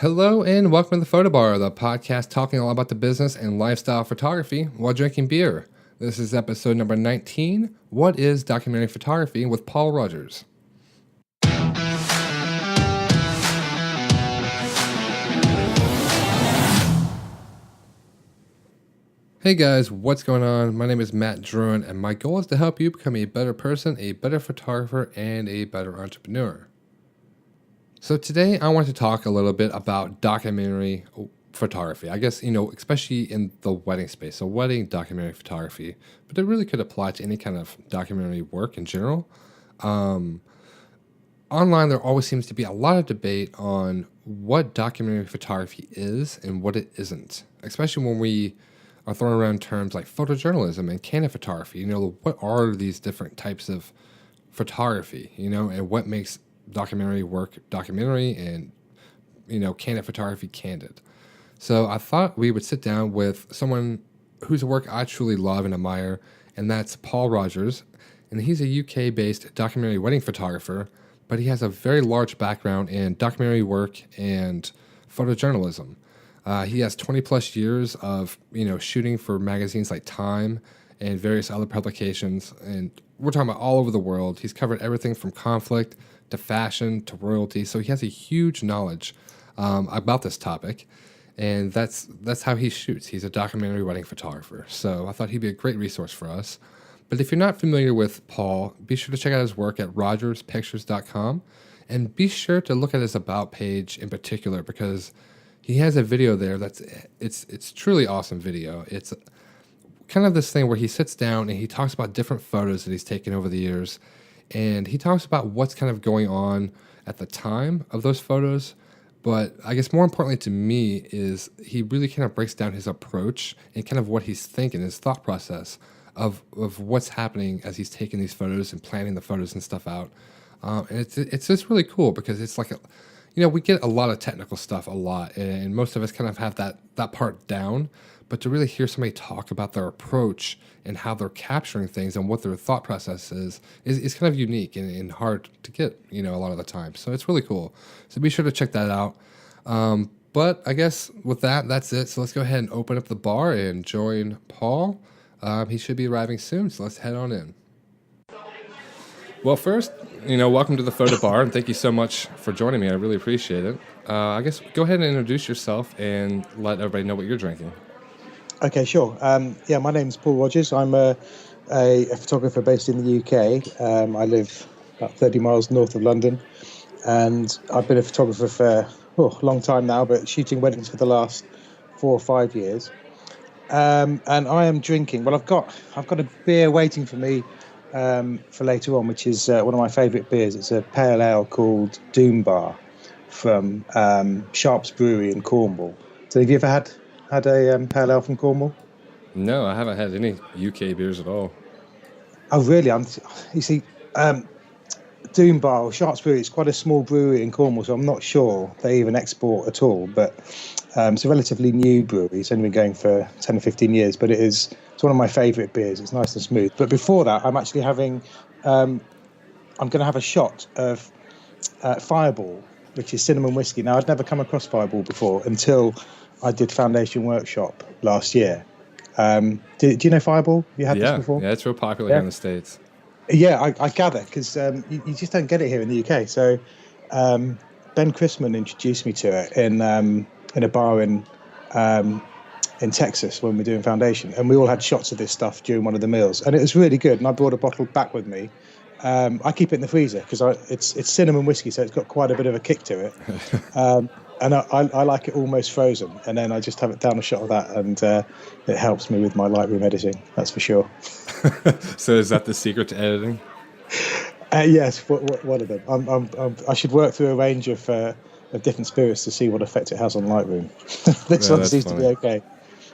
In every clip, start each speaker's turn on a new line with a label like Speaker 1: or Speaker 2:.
Speaker 1: Hello and welcome to the Photo Bar, the podcast talking all about the business and lifestyle of photography while drinking beer. This is episode number 19, What is Documentary Photography, with Paul Rogers. Hey guys, what's going on? My name is Matt Druin, and my goal is to help you become a better person, a better photographer, and a better entrepreneur. So today I want to talk a little bit about documentary photography. I guess, especially in the wedding space, so wedding documentary photography, but it really could apply to any kind of documentary work in general. Online, there always seems to be a lot of debate on what documentary photography is and what it isn't, especially when we are throwing around terms like photojournalism and candid photography. What are these different types of photography, and what makes documentary work documentary and, candid photography candid. So I thought we would sit down with someone whose work I truly love and admire, and that's Paul Rogers. And he's a UK-based documentary wedding photographer, but he has a very large background in documentary work and photojournalism. He has 20 plus years of, shooting for magazines like Time and various other publications. And we're talking about all over the world. He's covered everything from conflict to fashion to royalty. So he has a huge knowledge about this topic. And that's how he shoots. He's a documentary wedding photographer. So I thought he'd be a great resource for us. But if you're not familiar with Paul, be sure to check out his work at rogerspictures.com. And be sure to look at his About page in particular, because he has a video there it's truly awesome video. It's kind of this thing where he sits down and he talks about different photos that he's taken over the years. And he talks about what's kind of going on at the time of those photos. But I guess more importantly to me is he really kind of breaks down his approach and kind of what he's thinking, his thought process of what's happening as he's taking these photos and planning the photos and stuff out. And it's just really cool because it's like, we get a lot of technical stuff a lot, and most of us kind of have that part down. But to really hear somebody talk about their approach and how they're capturing things and what their thought process is kind of unique and hard to get, a lot of the time. So it's really cool. So be sure to check that out. But I guess with that's it. So let's go ahead and open up the bar and join Paul. He should be arriving soon, so let's head on in. Well, first, welcome to the Photo Bar, and thank you so much for joining me. I really appreciate it. I guess go ahead and introduce yourself and let everybody know what you're drinking.
Speaker 2: Okay, sure. My name's Paul Rogers. I'm a photographer based in the UK. I live about 30 miles north of London, and I've been a photographer for a long time now, but shooting weddings for the last 4 or 5 years. And I am drinking. Well, I've got a beer waiting for me for later on, which is one of my favourite beers. It's a pale ale called Doom Bar from Sharp's Brewery in Cornwall. So have you ever had a pale ale from Cornwall?
Speaker 1: No, I haven't had any UK beers at all.
Speaker 2: Oh, really? You see, Doom Bar or Sharp's Brewery, it's quite a small brewery in Cornwall, so I'm not sure they even export at all. But it's a relatively new brewery. It's only been going for 10 or 15 years, but it's one of my favourite beers. It's nice and smooth. But before that, I'm actually having, I'm going to have a shot of Fireball, which is cinnamon whiskey. Now, I'd never come across Fireball before until I did Foundation Workshop last year. Do you know Fireball? You had this before?
Speaker 1: Yeah, it's real popular here in the States.
Speaker 2: Yeah, I gather, because you just don't get it here in the UK. So Ben Chrisman introduced me to it in a bar in Texas when we were doing Foundation. And we all had shots of this stuff during one of the meals. And it was really good. And I brought a bottle back with me. I keep it in the freezer because it's cinnamon whiskey, so it's got quite a bit of a kick to it. And I like it almost frozen, and then I just have it down a shot of that, and it helps me with my Lightroom editing, that's for sure.
Speaker 1: So is that the secret to editing?
Speaker 2: Yes, one of them. I should work through a range of different spirits to see what effect it has on Lightroom. This one seems to be okay.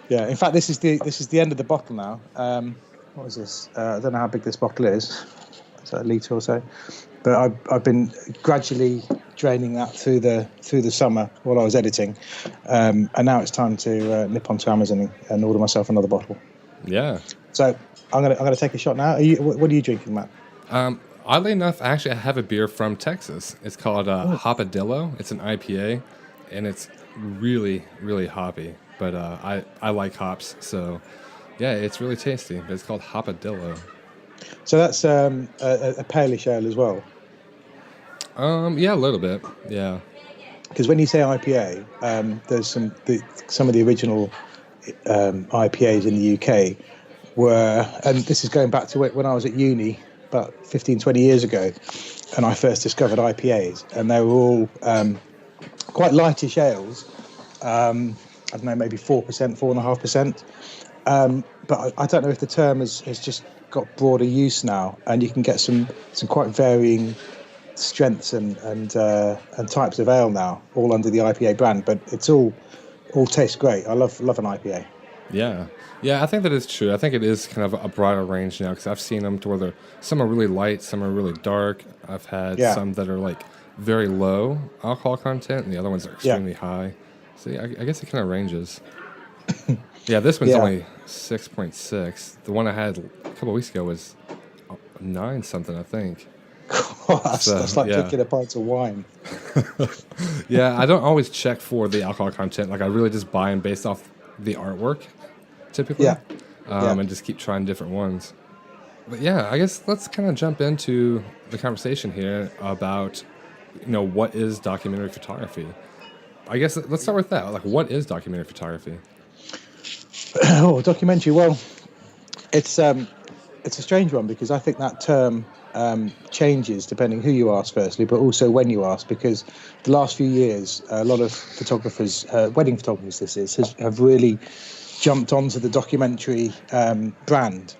Speaker 2: Yeah, in fact, this is the end of the bottle now. What is this? I don't know how big this bottle is. Is that a litre or so? But I've been gradually draining that through the summer while I was editing, and now it's time to nip onto Amazon and order myself another bottle.
Speaker 1: Yeah.
Speaker 2: So I'm gonna take a shot now. What are you drinking, Matt?
Speaker 1: Oddly enough, actually, I have a beer from Texas. It's called Hopadillo. It's an IPA. and it's really, really hoppy. But I like hops, so yeah, it's really tasty. But it's called Hopadillo.
Speaker 2: So that's a palish ale as well.
Speaker 1: Yeah, a little bit. Yeah.
Speaker 2: Because when you say IPA, there's some of the original IPAs in the UK were, and this is going back to when I was at uni about 15, 20 years ago, and I first discovered IPAs, and they were all quite lightish ales. I don't know, maybe 4%, 4.5%. But I don't know if the term has just got broader use now, and you can get some quite varying strengths and types of ale now, all under the IPA brand. But it's all tastes great. I love an IPA.
Speaker 1: Yeah. Yeah, I think that is true. I think it is kind of a broader range now because I've seen them to where some are really light, some are really dark. I've had some that are like very low alcohol content, and the other ones are extremely high. So yeah, I guess it kind of ranges. Yeah, this one's only 6.6. The one I had a couple of weeks ago was 9 something, I think.
Speaker 2: That's like drinking a pint of wine.
Speaker 1: Yeah, I don't always check for the alcohol content. Like I really just buy them based off the artwork, typically, and just keep trying different ones. But yeah, I guess let's kind of jump into the conversation here about, what is documentary photography? I guess let's start with that. Like, what is documentary photography?
Speaker 2: Documentary. Well, it's a strange one because I think that term changes depending who you ask, firstly, but also when you ask, because the last few years, a lot of photographers, wedding photographers, have really jumped onto the documentary brand,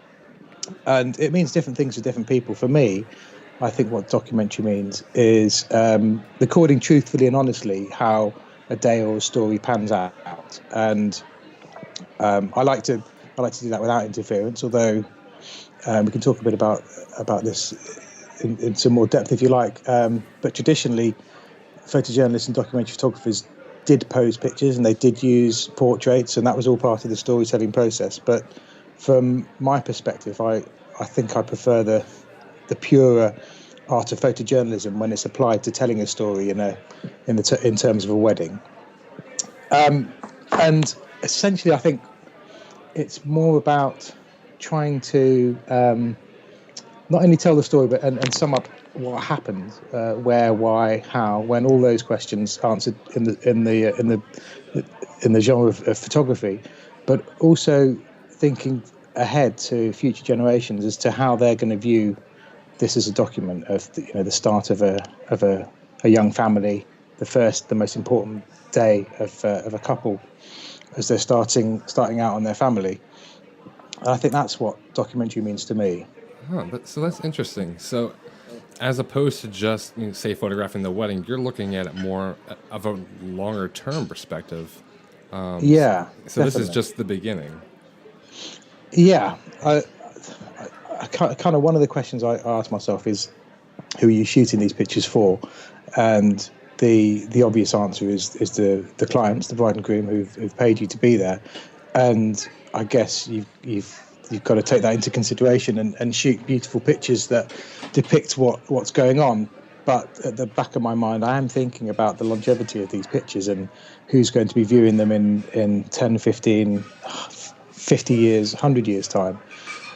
Speaker 2: and it means different things to different people. For me, I think what documentary means is recording truthfully and honestly how a day or a story pans out, and I like to do that without interference. Although we can talk a bit about this in some more depth if you like. But traditionally, photojournalists and documentary photographers did pose pictures and they did use portraits, and that was all part of the storytelling process. But from my perspective, I think I prefer the purer art of photojournalism when it's applied to telling a story in terms of a wedding. And essentially, I think it's more about trying to not only tell the story, but and sum up what happened, where, why, how, when, all those questions answered in the genre of photography, but also thinking ahead to future generations as to how they're going to view this as a document of the start of a young family, the most important day of a couple as they're starting out on their family. And I think that's what documentary means to me.
Speaker 1: So that's interesting. So, as opposed to just say photographing the wedding, you're looking at it more of a longer term perspective. So
Speaker 2: definitely.
Speaker 1: This is just the beginning.
Speaker 2: Yeah, I kind of one of the questions I ask myself is, who are you shooting these pictures for? And the obvious answer is the clients, the bride and groom who've paid you to be there. And I guess you've got to take that into consideration and shoot beautiful pictures that depict what's going on. But at the back of my mind, I am thinking about the longevity of these pictures and who's going to be viewing them in 10, 15, 50 years, 100 years' time.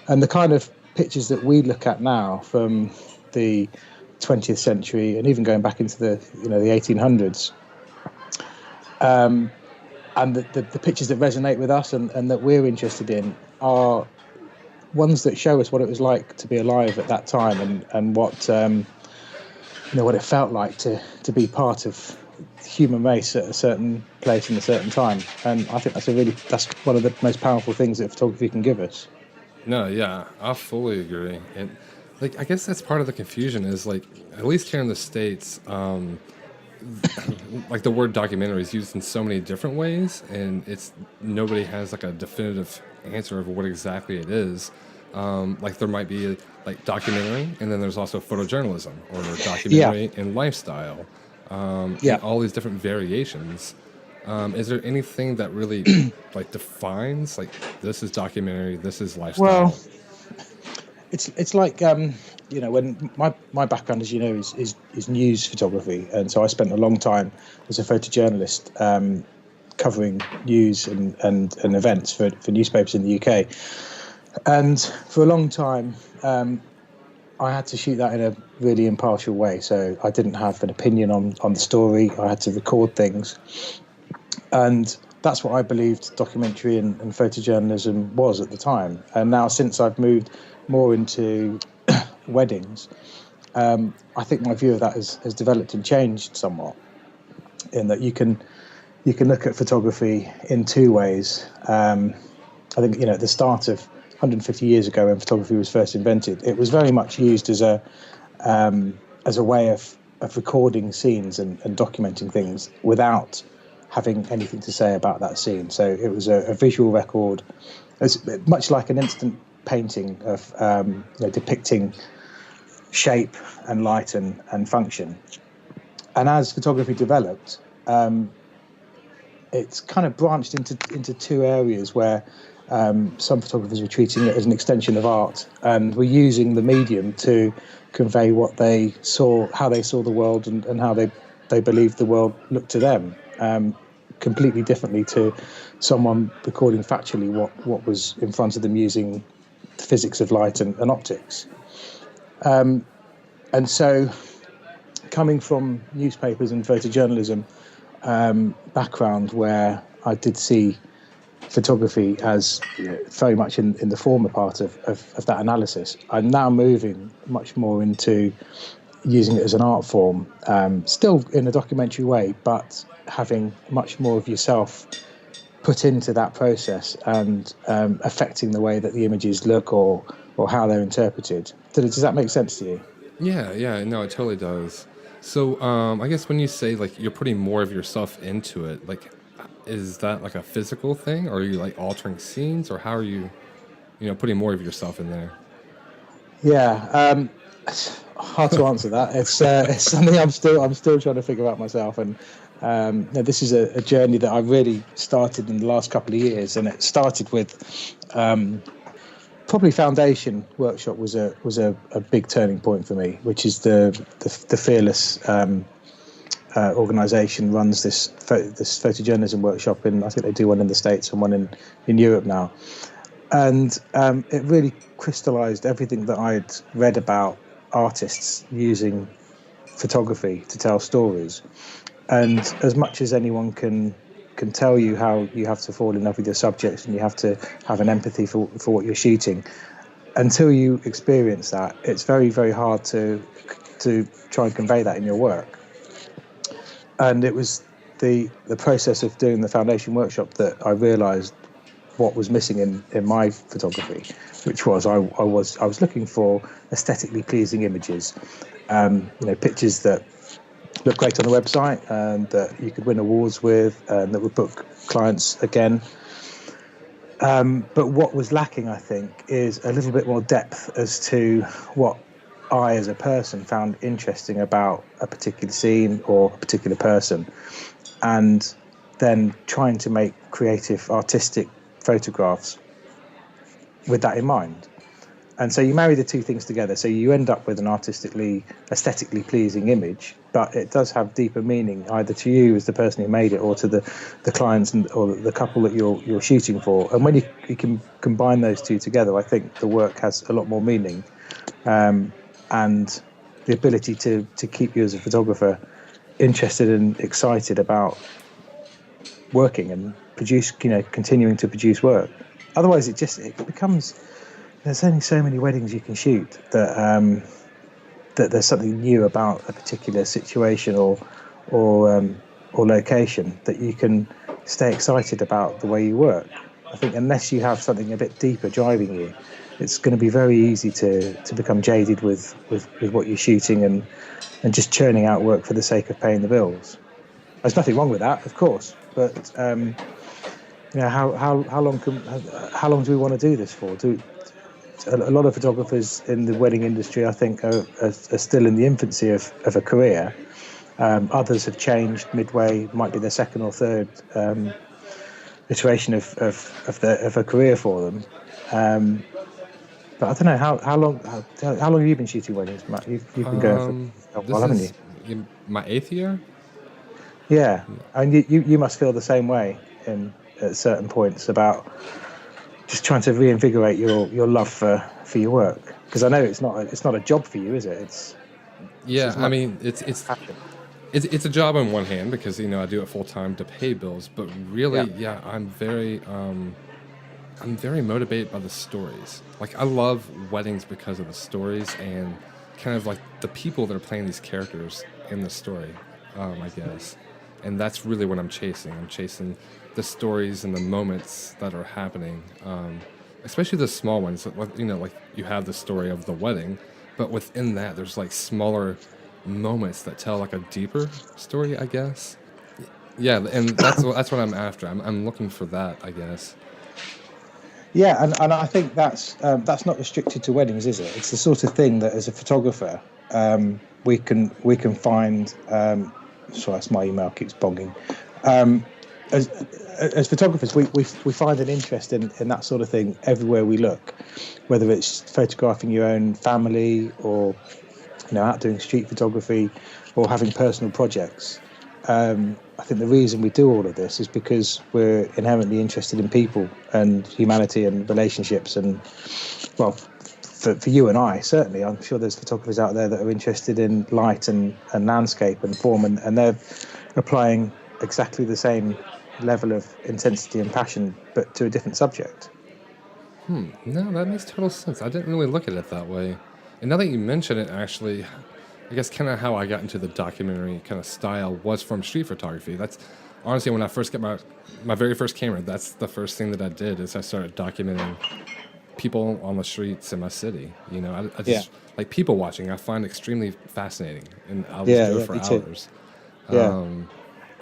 Speaker 2: And the kind of pictures that we look at now from the 20th century and even going back into the 1800s, and the pictures that resonate with us and that we're interested in are ones that show us what it was like to be alive at that time and what what it felt like to be part of the human race at a certain place in a certain time. And I think that's one of the most powerful things that photography can give us.
Speaker 1: No, yeah, I fully agree. And I guess that's part of the confusion is at least here in the States, the word documentary is used in so many different ways, and nobody has a definitive answer of what exactly it is. There might be documentary, and then there's also photojournalism or documentary and lifestyle, and all these different variations. Is there anything that really defines this is documentary, this is lifestyle?
Speaker 2: Well, It's like when my background, as you know, is news photography, and so I spent a long time as a photojournalist covering news and events for newspapers in the UK, and for a long time I had to shoot that in a really impartial way. So I didn't have an opinion on the story. I had to record things, and that's what I believed documentary and photojournalism was at the time. And now, since I've moved more into weddings, I think my view of that has developed and changed somewhat. In that you can look at photography in two ways. I think at the start of 150 years ago, when photography was first invented, it was very much used as a way of recording scenes and documenting things without having anything to say about that scene. So it was a visual record, as much like an instant painting of depicting shape and light and function. And as photography developed, it's kind of branched into two areas where some photographers were treating it as an extension of art, and were using the medium to convey what they saw, how they saw the world, and how they believed the world looked to them, completely differently to someone recording factually what was in front of them using the physics of light and optics. And so, coming from newspapers and photojournalism background, where I did see photography as very much in the former part of that analysis, I'm now moving much more into using it as an art form, still in a documentary way, but having much more of yourself put into that process and affecting the way that the images look or how they're interpreted. Does that make sense to you?
Speaker 1: Yeah, no, it totally does. So, I guess when you say like you're putting more of yourself into it, like, is that like a physical thing, or are you like altering scenes, or how are you, putting more of yourself in there?
Speaker 2: Yeah, it's hard to answer that. It's something I'm still trying to figure out myself. And this is a journey that I really started in the last couple of years, and it started with probably Foundation Workshop was a big turning point for me, which is the Fearless organisation runs this photojournalism workshop, and I think they do one in the States and one in Europe now. And it really crystallized everything that I'd read about artists using photography to tell stories. And as much as anyone can tell you how you have to fall in love with your subjects and you have to have an empathy for what you're shooting, until you experience that, it's very, very hard to try and convey that in your work. And it was the process of doing the Foundation workshop that I realized what was missing in my photography, which was I was looking for aesthetically pleasing images, pictures that look great on the website and that you could win awards with, and that would book clients again. But what was lacking, I think, is a little bit more depth as to what I, as a person, found interesting about a particular scene or a particular person, and then trying to make creative, artistic photographs with that in mind. And so you marry the two things together, so you end up with an aesthetically pleasing image, but it does have deeper meaning either to you as the person who made it, or to the clients or the couple that you're shooting for. And when you can combine those two together, I think the work has a lot more meaning, and the ability to keep you as a photographer interested and excited about working and continuing to produce work. Otherwise, it becomes, there's only so many weddings you can shoot that there's something new about a particular situation or location that you can stay excited about the way you work. I think unless you have something a bit deeper driving you, it's going to be very easy to become jaded with what you're shooting and just churning out work for the sake of paying the bills. There's nothing wrong with that, of course, but how long do we want to do this for? A lot of photographers in the wedding industry, I think, are still in the infancy of a career. Others have changed midway, might be their second or third iteration of a career for them. But I don't know how long have you been shooting weddings, Matt? You've been going for a while,
Speaker 1: This
Speaker 2: haven't you?
Speaker 1: is my 8th year.
Speaker 2: Yeah, and you must feel the same way at certain points about just trying to reinvigorate your love for your work, because I know it's not a job for you, is it? It's
Speaker 1: Yeah,
Speaker 2: as
Speaker 1: I
Speaker 2: much
Speaker 1: mean,
Speaker 2: passion.
Speaker 1: it's a job on one hand because I do it full time to pay bills, but really,
Speaker 2: Yeah,
Speaker 1: yeah, I'm very motivated by the stories. Like I love weddings because of the stories and kind of like the people that are playing these characters in the story, I guess. And that's really what I'm chasing. I'm chasing the stories and the moments that are happening, especially the small ones. Like you have the story of the wedding, but within that, there's like smaller moments that tell like a deeper story, I guess. Yeah, and that's what I'm after. I'm looking for that, I guess.
Speaker 2: yeah, and I think that's not restricted to weddings, is it? It's the sort of thing that as a photographer we can find. Sorry, that's my email keeps bogging. Um, as as photographers, we find an interest in that sort of thing everywhere we look, whether it's photographing your own family or out doing street photography or having personal projects. I think the reason we do all of this is because we're inherently interested in people and humanity and relationships. And well, for you and I, certainly, I'm sure there's photographers out there that are interested in light and landscape and form, and they're applying exactly the same level of intensity and passion, but to a different subject.
Speaker 1: No, that makes total sense. I didn't really look at it that way. And now that you mention it, actually, I guess kind of how I got into the documentary kind of style was from street photography. That's honestly when I first got my very first camera. That's the first thing that I did is I started documenting people on the streets in my city. I
Speaker 2: Yeah,
Speaker 1: just like people watching. I find extremely fascinating, and I'll just
Speaker 2: yeah,
Speaker 1: do it
Speaker 2: yeah,
Speaker 1: for
Speaker 2: me too.
Speaker 1: hours.
Speaker 2: Yeah,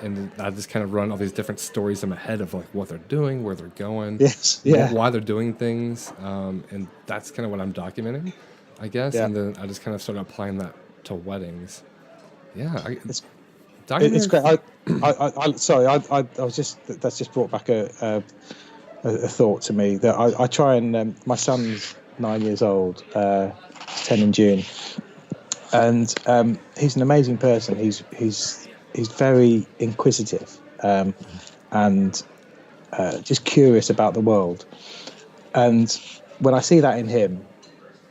Speaker 1: And I just kind of run all these different stories in my head of like what they're doing, where they're going,
Speaker 2: yes, yeah,
Speaker 1: why they're doing things, and that's kind of what I'm documenting, I guess.
Speaker 2: yeah.
Speaker 1: And then I just kind of started applying that to weddings. Yeah,
Speaker 2: It's it's
Speaker 1: documentary.
Speaker 2: great. Sorry, I was that's just brought back a thought to me that I try and my son's 9 years old, 10 in June, and he's an amazing person. He's very inquisitive, and just curious about the world. And when I see that in him,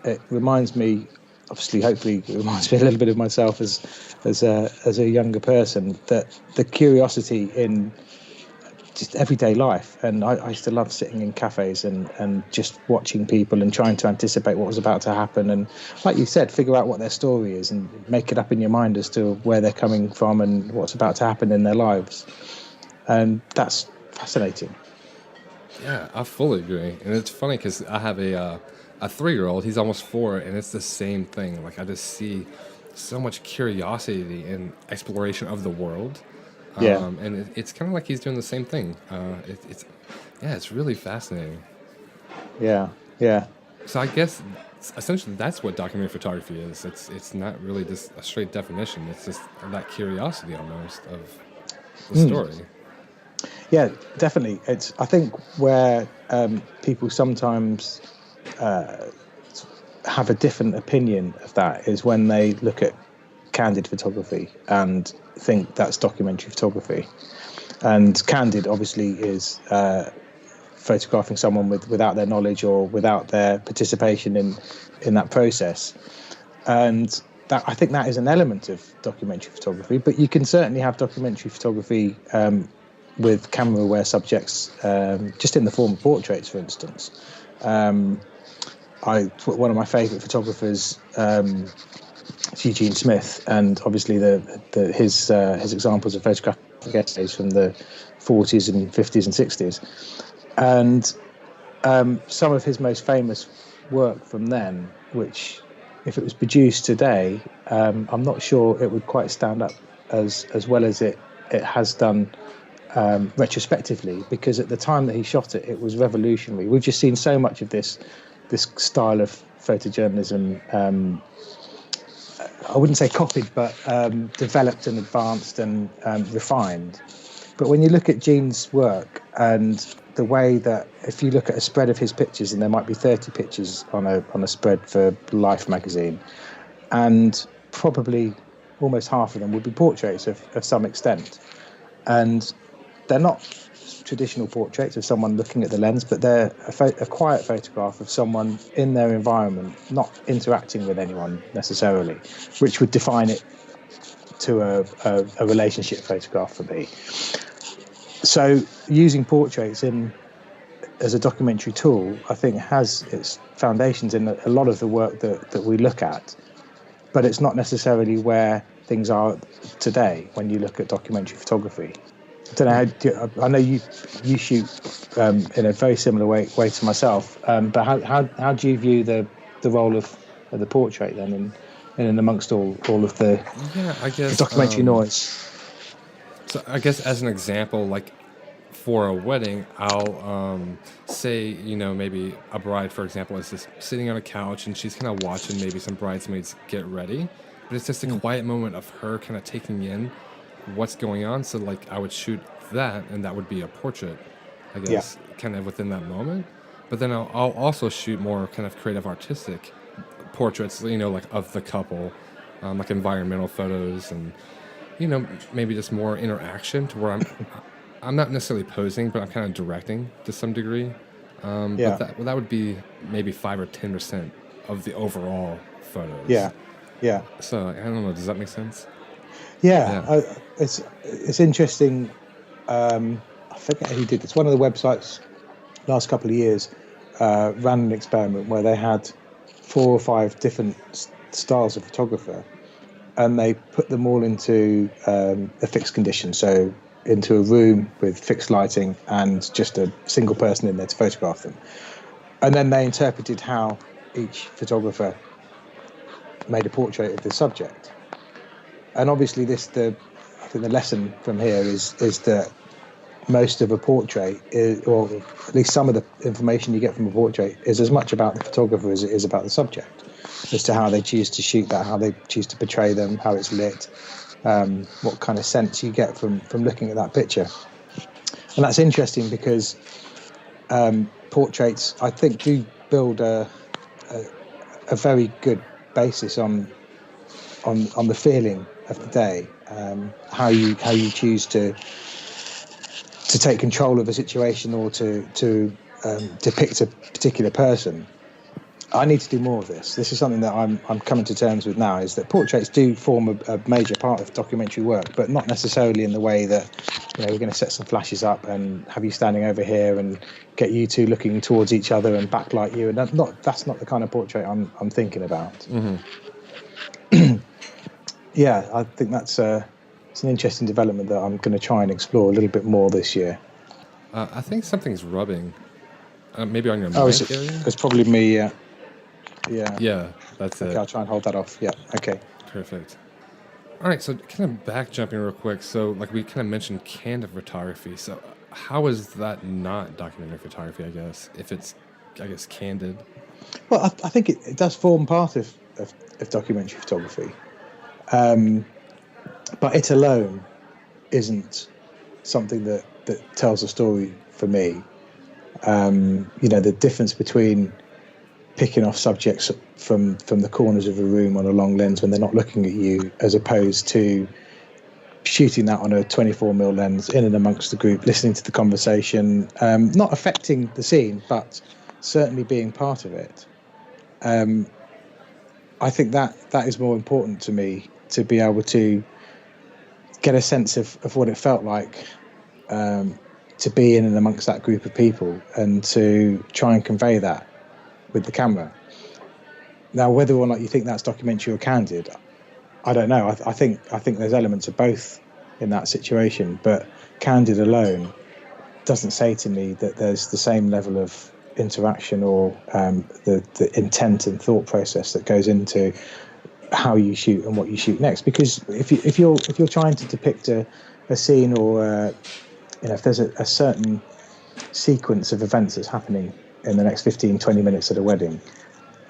Speaker 2: it reminds me, obviously, hopefully, it reminds me a little bit of myself as a younger person. That the curiosity in just everyday life. And I used to love sitting in cafes and just watching people and trying to anticipate what was about to happen. And like you said, figure out what their story is and make it up in your mind as to where they're coming from and what's about to happen in their lives. And that's fascinating.
Speaker 1: Yeah, I fully agree, and it's funny because I have a 3-year-old. He's almost 4, and it's the same thing. Like I just see so much curiosity and exploration of the world,
Speaker 2: Yeah,
Speaker 1: and it's kind of like he's doing the same thing. It's yeah, it's really fascinating.
Speaker 2: yeah, yeah,
Speaker 1: So I guess essentially that's what documentary photography is. It's not really just a straight definition. It's just that curiosity almost of the story.
Speaker 2: yeah. Definitely. It's I think where people sometimes have a different opinion of that is when they look at candid photography and think that's documentary photography. And candid obviously is photographing someone without their knowledge or without their participation in that process. And that I think that is an element of documentary photography. But you can certainly have documentary photography with camera-aware subjects, just in the form of portraits, for instance. One of my favourite photographers, Eugene Smith, and obviously his examples of photographic essays from the 40s and 50s and 60s, and some of his most famous work from then, which, if it was produced today, I'm not sure it would quite stand up as well as it has done retrospectively, because at the time that he shot it, it was revolutionary. We've just seen so much of this style of photojournalism. I wouldn't say copied, but developed and advanced and refined. But when you look at Gene's work and the way that if you look at a spread of his pictures, and there might be 30 pictures on a spread for Life magazine, and probably almost half of them would be portraits of some extent. And they're not traditional portraits of someone looking at the lens, but they're a quiet photograph of someone in their environment, not interacting with anyone necessarily, which would define it to a relationship photograph for me. So using portraits as a documentary tool, I think, has its foundations in a lot of the work that we look at, but it's not necessarily where things are today when you look at documentary photography. I don't know. I know you shoot in a very similar way to myself, but how do you view the role of the portrait then in amongst all of the
Speaker 1: I guess
Speaker 2: the documentary noise?
Speaker 1: So I guess as an example, like for a wedding, I'll say, maybe a bride, for example, is just sitting on a couch and she's kind of watching maybe some bridesmaids get ready, but it's just a quiet moment of her kind of taking in what's going on. So like I would shoot that, and that would be a portrait, I guess, kind of within that moment. But then I'll also shoot more kind of creative, artistic portraits, like of the couple, like environmental photos, and maybe just more interaction to where I'm not necessarily posing, but I'm kind of directing to some degree. But that would be maybe 5 or 10% of the overall photos.
Speaker 2: Yeah.
Speaker 1: So I don't know. Does that make sense?
Speaker 2: Yeah. It's interesting. I forget who did this. One of the websites last couple of years ran an experiment where they had 4 or 5 different styles of photographer, and they put them all into a fixed condition, so into a room with fixed lighting and just a single person in there to photograph them. And then they interpreted how each photographer made a portrait of the subject. And obviously I think the lesson from here is that most of a portrait or at least some of the information you get from a portrait is as much about the photographer as it is about the subject, as to how they choose to shoot that, how they choose to portray them, how it's lit, what kind of sense you get from looking at that picture. And that's interesting because portraits, I think, do build a very good basis on the feeling of the day, how you choose to take control of a situation or to depict a particular person. I need to do more of this. This is something that I'm coming to terms with now, is that portraits do form a major part of documentary work, but not necessarily in the way that we're going to set some flashes up and have you standing over here and get you two looking towards each other and backlight you. And that's not the kind of portrait I'm thinking about. Mm-hmm. Yeah, I think it's an interesting development that I'm going to try and explore a little bit more this year.
Speaker 1: I think something's rubbing, maybe on your mic area.
Speaker 2: It's probably me.
Speaker 1: Yeah, that's it.
Speaker 2: Okay, I'll try and hold that off. Yeah, okay.
Speaker 1: Perfect. All right, so kind of back jumping real quick. So like we kind of mentioned candid photography. So how is that not documentary photography, I guess, if it's, candid?
Speaker 2: Well, I think it does form part of documentary photography. But it alone isn't something that tells a story for me. The difference between picking off subjects from the corners of a room on a long lens when they're not looking at you, as opposed to shooting that on a 24mm lens in and amongst the group, listening to the conversation, not affecting the scene, but certainly being part of it. I think that is more important to me, to be able to get a sense of what it felt like to be in and amongst that group of people, and to try and convey that with the camera. Now, whether or not you think that's documentary or candid, I don't know. I think there's elements of both in that situation, but candid alone doesn't say to me that there's the same level of interaction or the intent and thought process that goes into how you shoot and what you shoot next. Because if you're trying to depict a scene, or if there's a certain sequence of events that's happening in the next 15-20 minutes at a wedding,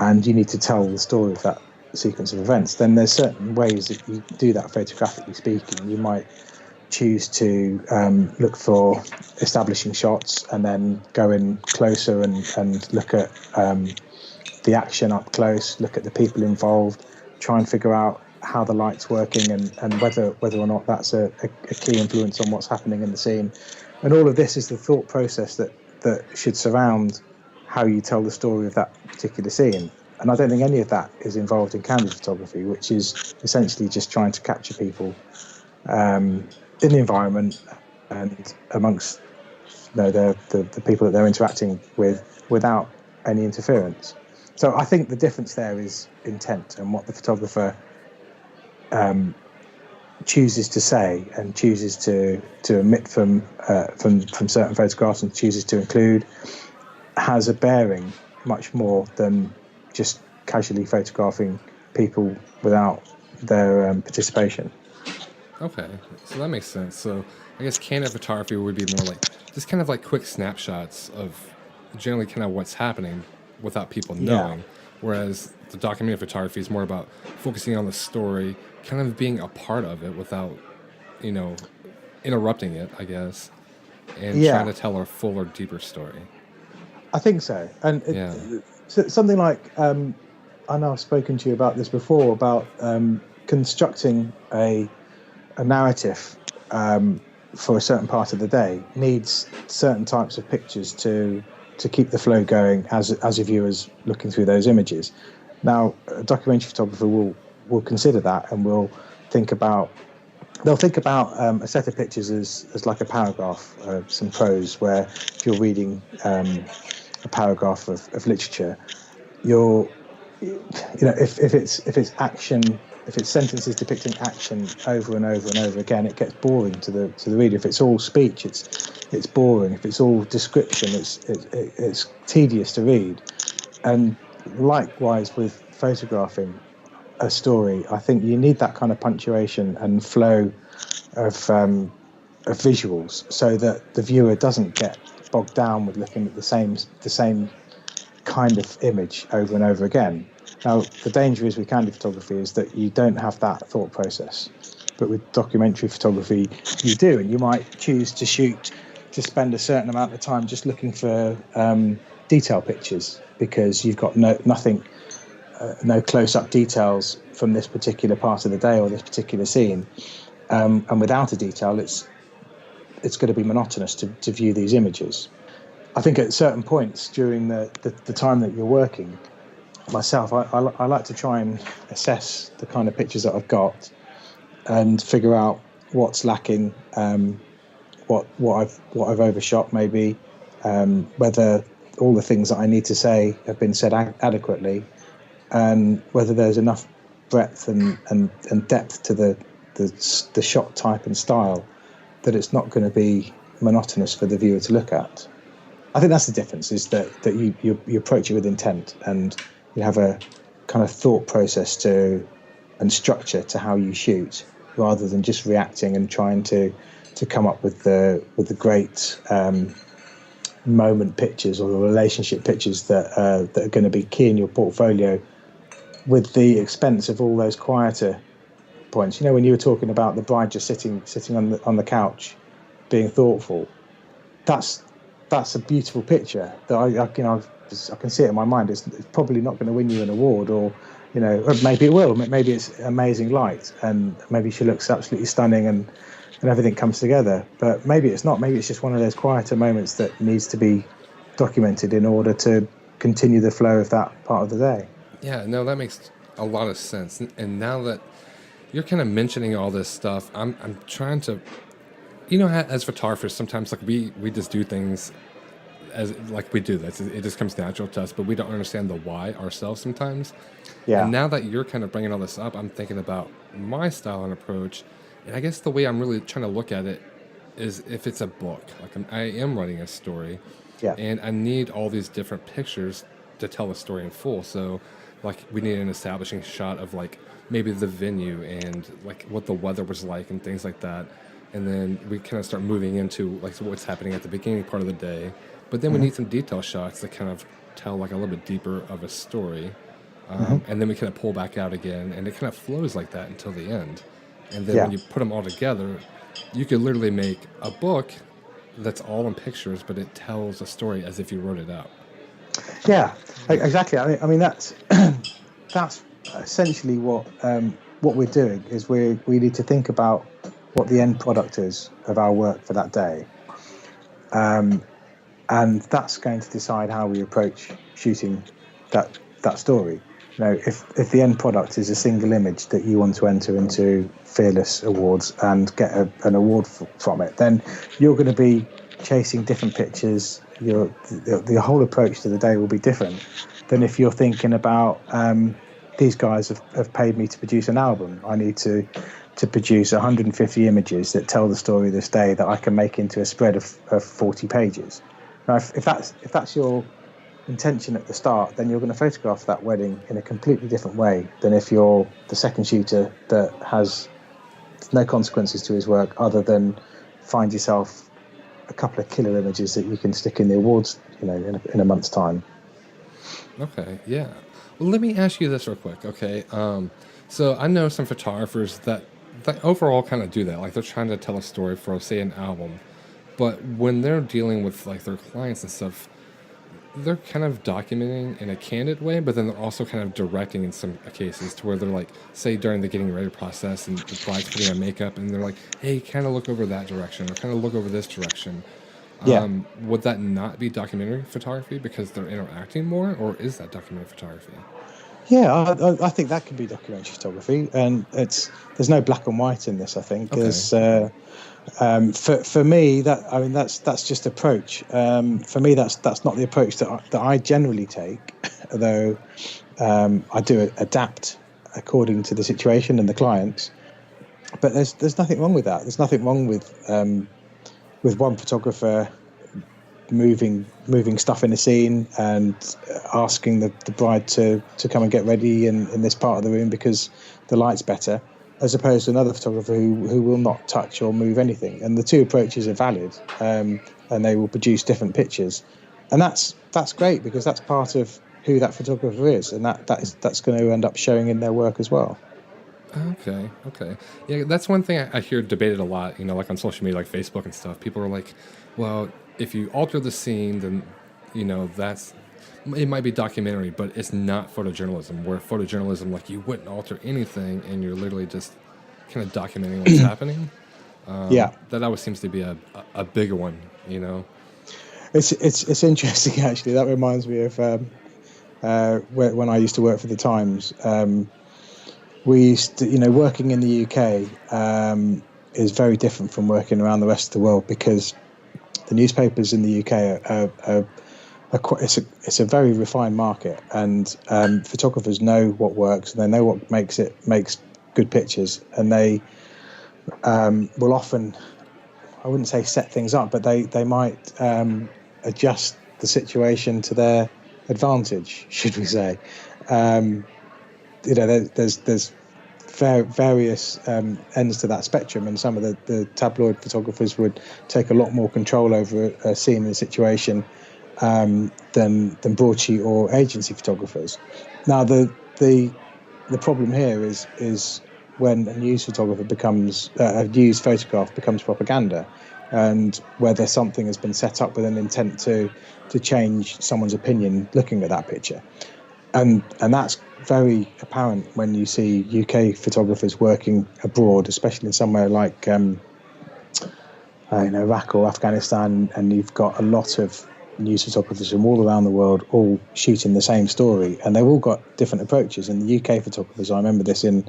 Speaker 2: and you need to tell the story of that sequence of events, then there's certain ways that you do that photographically speaking. You might choose to look for establishing shots and then go in closer and look at the action up close, look at the people involved, try and figure out how the light's working and whether or not that's a key influence on what's happening in the scene. And all of this is the thought process that should surround how you tell the story of that particular scene. And I don't think any of that is involved in candid photography, which is essentially just trying to capture people in the environment and amongst the people that they're interacting with without any interference. So I think the difference there is intent and what the photographer chooses to say and chooses to omit from certain photographs and chooses to include has a bearing much more than just casually photographing people without their participation.
Speaker 1: Okay, so that makes sense. So I guess candid photography would be more like just kind of like quick snapshots of generally kind of what's happening without people knowing. Whereas the documentary photography is more about focusing on the story, kind of being a part of it without, interrupting it, I guess, and trying to tell a fuller, deeper story.
Speaker 2: I think so. And so something like, I know I've spoken to you about this before, about constructing a narrative for a certain part of the day needs certain types of pictures to keep the flow going as a viewer's looking through those images. Now, a documentary photographer will consider that and will think about a set of pictures as like a paragraph, some prose, where if you're reading a paragraph of literature, if it's action, if it's sentences depicting action over and over and over again, it gets boring to the reader. If it's all speech, it's boring. If it's all description, it's tedious to read. And likewise with photographing a story, I think you need that kind of punctuation and flow of visuals so that the viewer doesn't get bogged down with looking at the same kind of image over and over again. Now, the danger is with candid photography is that you don't have that thought process. But with documentary photography, you do, and you might choose to spend a certain amount of time just looking for detail pictures because you've got no close-up details from this particular part of the day or this particular scene. And without a detail, it's going to be monotonous to view these images. I think at certain points during the time that you're working, myself, I like to try and assess the kind of pictures that I've got and figure out what's lacking, what I've overshot maybe, whether all the things that I need to say have been said adequately, and whether there's enough breadth and depth to the shot type and style that it's not going to be monotonous for the viewer to look at. I think that's the difference, is that you approach it with intent and you have a kind of thought process and structure to how you shoot, rather than just reacting and trying to come up with the great moment pictures or the relationship pictures that are going to be key in your portfolio, with the expense of all those quieter points. When you were talking about the bride just sitting on the couch, being thoughtful, that's a beautiful picture that I can see it in my mind. It's probably not going to win you an award, or maybe it will. Maybe it's amazing light, and maybe she looks absolutely stunning, and everything comes together. But maybe it's not. Maybe it's just one of those quieter moments that needs to be documented in order to continue the flow of that part of the day.
Speaker 1: Yeah, no, that makes a lot of sense. And now that you're kind of mentioning all this stuff, I'm trying to, as photographers, sometimes like we just do things as like we do this. It just comes natural to us, but we don't understand the why ourselves sometimes. Yeah. And now that you're kind of bringing all this up, I'm thinking about my style and approach. And I guess the way I'm really trying to look at it is if it's a book. Like I am writing a story, and I need all these different pictures to tell the story in full. So like we need an establishing shot of like maybe the venue and like what the weather was like and things like that. And then we kind of start moving into like what's happening at the beginning part of the day. But then we need some detail shots that kind of tell like a little bit deeper of a story. And then we kind of pull back out again, and it kind of flows like that until the end. And then when you put them all together, You could literally make a book that's all in pictures, but it tells a story as if you wrote it out.
Speaker 2: Yeah, exactly. I mean that's that's essentially what we're doing is we need to think about what the end product is of our work for that day, and that's going to decide how we approach shooting that story. You know, if the end product is a single image that you want to enter into Fearless Awards and get an award from it, then you're going to be chasing different pictures. The whole approach to the day will be different than if you're thinking about these guys have paid me to produce an album. I need to produce 150 images that tell the story of this day that I can make into a spread of 40 pages. Now, if that's your intention at the start, then you're going to photograph that wedding in a completely different way than if you're the second shooter that has no consequences to his work other than find yourself a couple of killer images that you can stick in the awards, you know, in a month's time.
Speaker 1: Okay, yeah. Well, let me ask you this real quick, okay? So I know some photographers that overall kind of do that. Like, they're trying to tell a story for, say, an album. But when they're dealing with, like, their clients and stuff, they're kind of documenting in a candid way, but then they're also kind of directing in some cases to where they're like, say during the getting ready process and the bride's putting on makeup and they're like, hey, kind of look over that direction or kind of look over this direction.
Speaker 2: Yeah.
Speaker 1: Would that not be documentary photography because they're interacting more, or is that documentary photography?
Speaker 2: Yeah, I think that can be documentary photography, and there's no black and white in this. I think there's for me that's just approach. For me, that's not the approach that I generally take, although I do adapt according to the situation and the clients. But there's nothing wrong with that. There's nothing wrong with one photographer moving stuff in a scene and asking the bride to come and get ready in this part of the room because the light's better, as opposed to another photographer who will not touch or move anything. And the two approaches are valid, and they will produce different pictures. And that's great because that's part of who that photographer is, and that's going to end up showing in their work as well.
Speaker 1: Okay. Yeah, that's one thing I hear debated a lot, you know, like on social media, like Facebook and stuff. People are like, well, if you alter the scene, then, you know, it might be documentary, but it's not photojournalism, where photojournalism, like, you wouldn't alter anything and you're literally just kind of documenting what's happening.
Speaker 2: Yeah.
Speaker 1: That always seems to be a bigger one, you know?
Speaker 2: It's interesting, actually. That reminds me of when I used to work for the Times. We used to, you know, working in the UK is very different from working around the rest of the world because the newspapers in the UK are quite, it's a very refined market, and photographers know what works and they know what makes good pictures, and they will often, I wouldn't say set things up, but they might adjust the situation to their advantage, should we say. You know, there's various ends to that spectrum, and some of the tabloid photographers would take a lot more control over a scene and a situation than broadsheet or agency photographers. Now, the problem here is when a news photographer becomes a news photograph becomes propaganda, and whether something has been set up with an intent to change someone's opinion looking at that picture. And that's very apparent when you see UK photographers working abroad, especially in somewhere like Iraq or Afghanistan, and you've got a lot of news photographers from all around the world all shooting the same story, and they've all got different approaches. And the UK photographers, I remember this in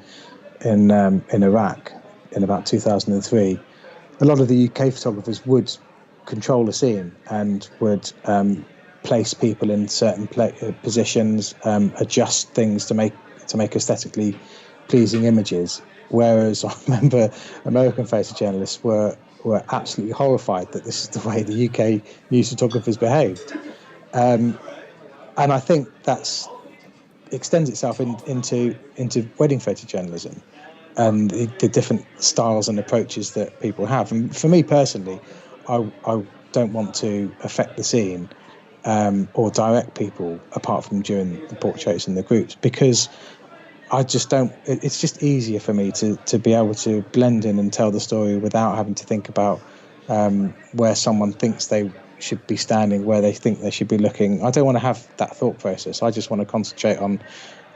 Speaker 2: Iraq in about 2003, a lot of the UK photographers would control a scene and would place people in certain positions, adjust things to make aesthetically pleasing images. Whereas I remember American photojournalists were absolutely horrified that this is the way the UK news photographers behaved, and I think that's extends itself into wedding photojournalism and the different styles and approaches that people have. And for me personally, I don't want to affect the scene or direct people apart from during the portraits and the groups, because I just don't. It's just easier for me to be able to blend in and tell the story without having to think about where someone thinks they should be standing, where they think they should be looking. I don't want to have that thought process. I just want to concentrate on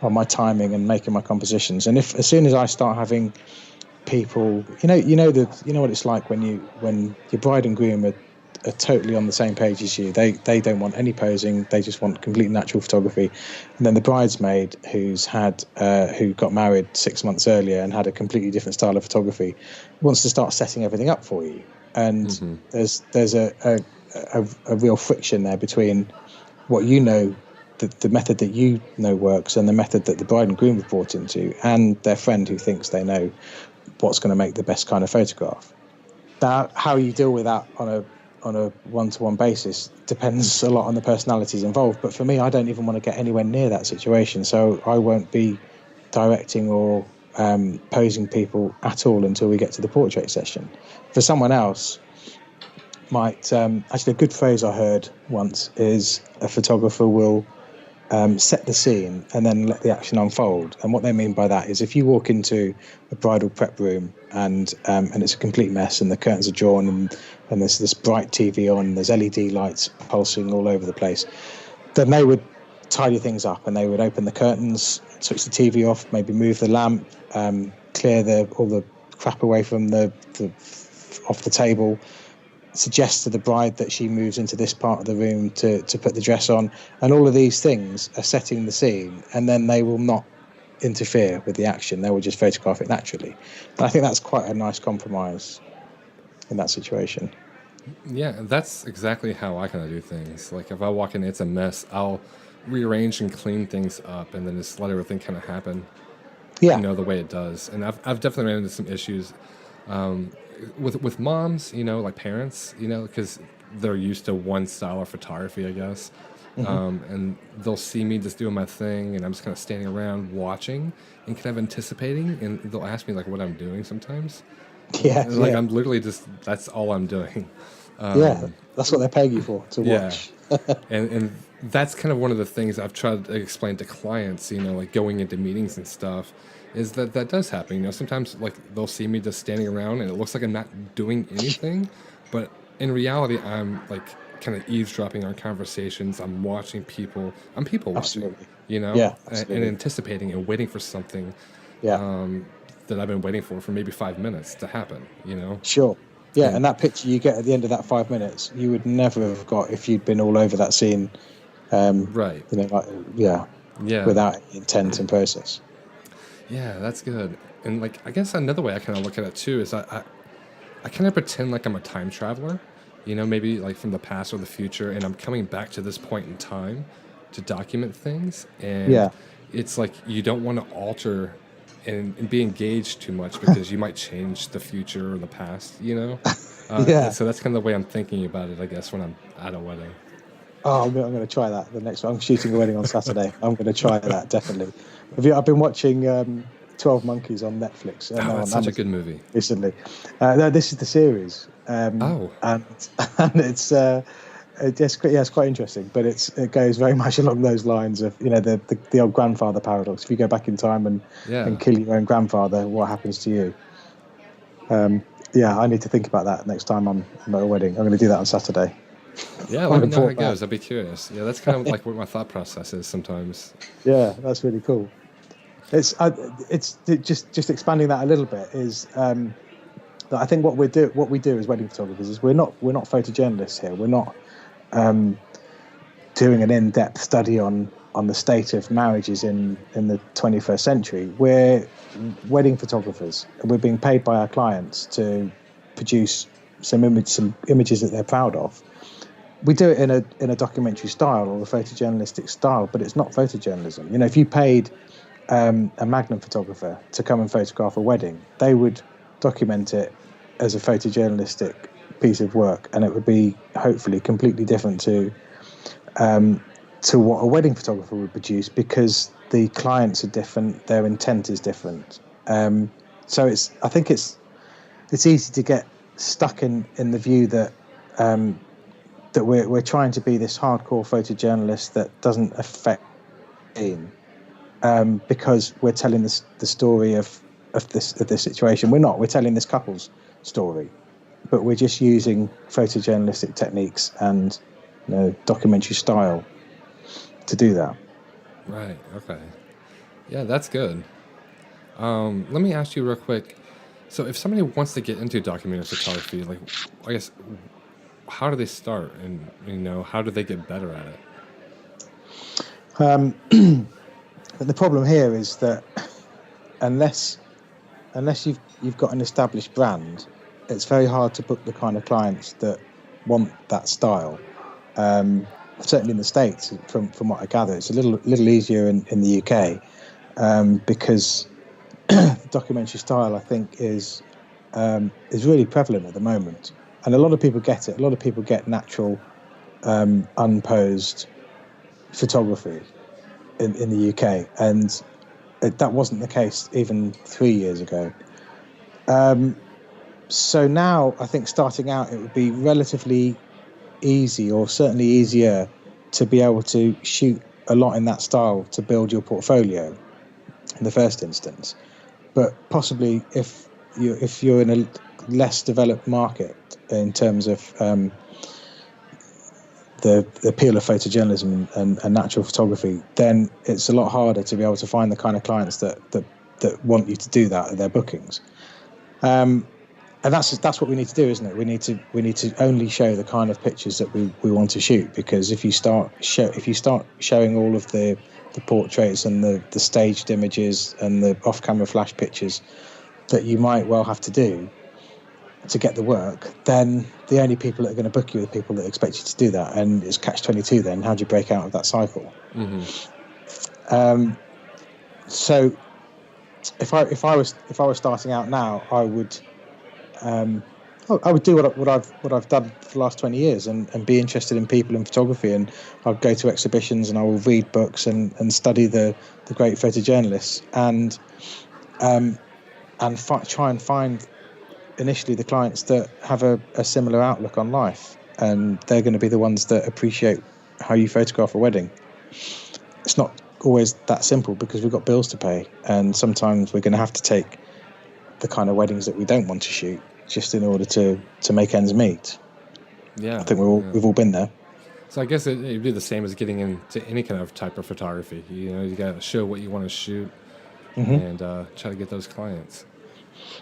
Speaker 2: my timing and making my compositions. And if as soon as I start having people, you know what it's like when your bride and groom are totally on the same page as you. They don't want any posing. They just want complete natural photography. And then the bridesmaid who got married 6 months earlier and had a completely different style of photography wants to start setting everything up for you. And there's a real friction there between what the method that you know works and the method that the bride and groom have brought into, and their friend who thinks they know what's going to make the best kind of photograph. Now, how you deal with that on a one-to-one basis depends a lot on the personalities involved. But for me, I don't even want to get anywhere near that situation, so I won't be directing or posing people at all until we get to the portrait session. For someone else, might actually, a good phrase I heard once is a photographer will set the scene and then let the action unfold. And what they mean by that is if you walk into a bridal prep room and it's a complete mess and the curtains are drawn and there's this bright TV on and there's LED lights pulsing all over the place, then they would tidy things up and they would open the curtains, switch the TV off, maybe move the lamp, clear all the crap away from off the table, suggest to the bride that she moves into this part of the room to put the dress on, and all of these things are setting the scene, and then they will not interfere with the action. They will just photograph it naturally. And I think that's quite a nice compromise in that situation.
Speaker 1: Yeah, that's exactly how I kind of do things. Like if I walk in, it's a mess, I'll rearrange and clean things up, and then just let everything kind of happen.
Speaker 2: Yeah,
Speaker 1: The way it does. And I've definitely ran into some issues. With moms, like parents, because they're used to one style of photography, I guess. And they'll see me just doing my thing, and I'm just kind of standing around watching and kind of anticipating, and they'll ask me like what I'm doing sometimes.
Speaker 2: Yeah,
Speaker 1: and, like I'm literally that's all I'm doing.
Speaker 2: That's what they're paying you for, to watch.
Speaker 1: and that's kind of one of the things I've tried to explain to clients, like going into meetings and stuff, is that does happen. Sometimes like they'll see me just standing around and it looks like I'm not doing anything, but in reality I'm like kind of eavesdropping on conversations. I'm watching people. I'm people watching.
Speaker 2: Absolutely.
Speaker 1: And anticipating and waiting for something. That I've been waiting for maybe 5 minutes to happen.
Speaker 2: Sure. Yeah, and that picture you get at the end of that 5 minutes, you would never have got if you'd been all over that scene.
Speaker 1: Right.
Speaker 2: Without any intent and process.
Speaker 1: Yeah, that's good. And like, I guess another way I kind of look at it too is I kind of pretend like I'm a time traveler, maybe like from the past or the future, and I'm coming back to this point in time to document things. And it's like you don't want to alter and be engaged too much because you might change the future or the past, So that's kind of the way I'm thinking about it, I guess, when I'm at a wedding.
Speaker 2: Oh, I'm going to try that the next one. I'm shooting a wedding on Saturday. I'm going to try that, definitely. I've been watching 12 Monkeys on Netflix.
Speaker 1: That's such a good movie.
Speaker 2: Recently. No, this is the series. And it's quite interesting, but it goes very much along those lines of, the old grandfather paradox. If you go back in time and kill your own grandfather, what happens to you? I need to think about that next time I'm at a wedding. I'm going to do that on Saturday.
Speaker 1: Yeah, let me know how it goes. I'd be curious. Yeah, that's kind of like what my thought process is sometimes.
Speaker 2: Yeah, that's really cool. It's just expanding that a little bit is that I think what we do as wedding photographers is we're not photojournalists here. We're not doing an in-depth study on the state of marriages in the 21st century. We're wedding photographers, and we're being paid by our clients to produce some images that they're proud of. We do it in a documentary style or a photojournalistic style, but it's not photojournalism. If you paid a Magnum photographer to come and photograph a wedding, they would document it as a photojournalistic piece of work, and it would be hopefully completely different to what a wedding photographer would produce, because the clients are different, their intent is different. So I think it's easy to get stuck in the view that we're trying to be this hardcore photojournalist that doesn't affect the scene. because we're telling the story of this situation. We're telling this couple's story, but we're just using photojournalistic techniques and documentary style to do that.
Speaker 1: Right. Okay. Yeah, that's good. Let me ask you real quick. So, if somebody wants to get into documentary photography, like, I guess, how do they start, and how do they get better at it?
Speaker 2: But the problem here is that unless you've got an established brand, it's very hard to book the kind of clients that want that style. Certainly in the States, from what I gather, it's a little easier in the UK, because the documentary style, I think, is really prevalent at the moment, and a lot of people get it. A lot of people get natural, unposed photography in the UK, and that wasn't the case even 3 years ago. So now I think starting out, it would be relatively easy, or certainly easier, to be able to shoot a lot in that style to build your portfolio in the first instance. But possibly if you're in a less developed market in terms of the appeal of photojournalism and natural photography, then it's a lot harder to be able to find the kind of clients that want you to do that at their bookings. And that's what we need to do, isn't it? We need to only show the kind of pictures that we want to shoot, because if you start showing all of the portraits and the staged images and the off-camera flash pictures that you might well have to do to get the work, then the only people that are going to book you are the people that expect you to do that, and it's catch-22. Then how do you break out of that cycle? Mm-hmm. So if I was starting out now, I would do what I've done for the last 20 years and be interested in people and photography, and I'll go to exhibitions and I will read books and study the great photojournalists and try and find initially the clients that have a similar outlook on life, and they're going to be the ones that appreciate how you photograph a wedding. It's not always that simple, because we've got bills to pay, and sometimes we're going to have to take the kind of weddings that we don't want to shoot just in order to make ends meet.
Speaker 1: Yeah,
Speaker 2: I think we've all been there.
Speaker 1: So I guess it'd be the same as getting into any kind of type of photography. You got to show what you want to shoot, mm-hmm. and try to get those clients.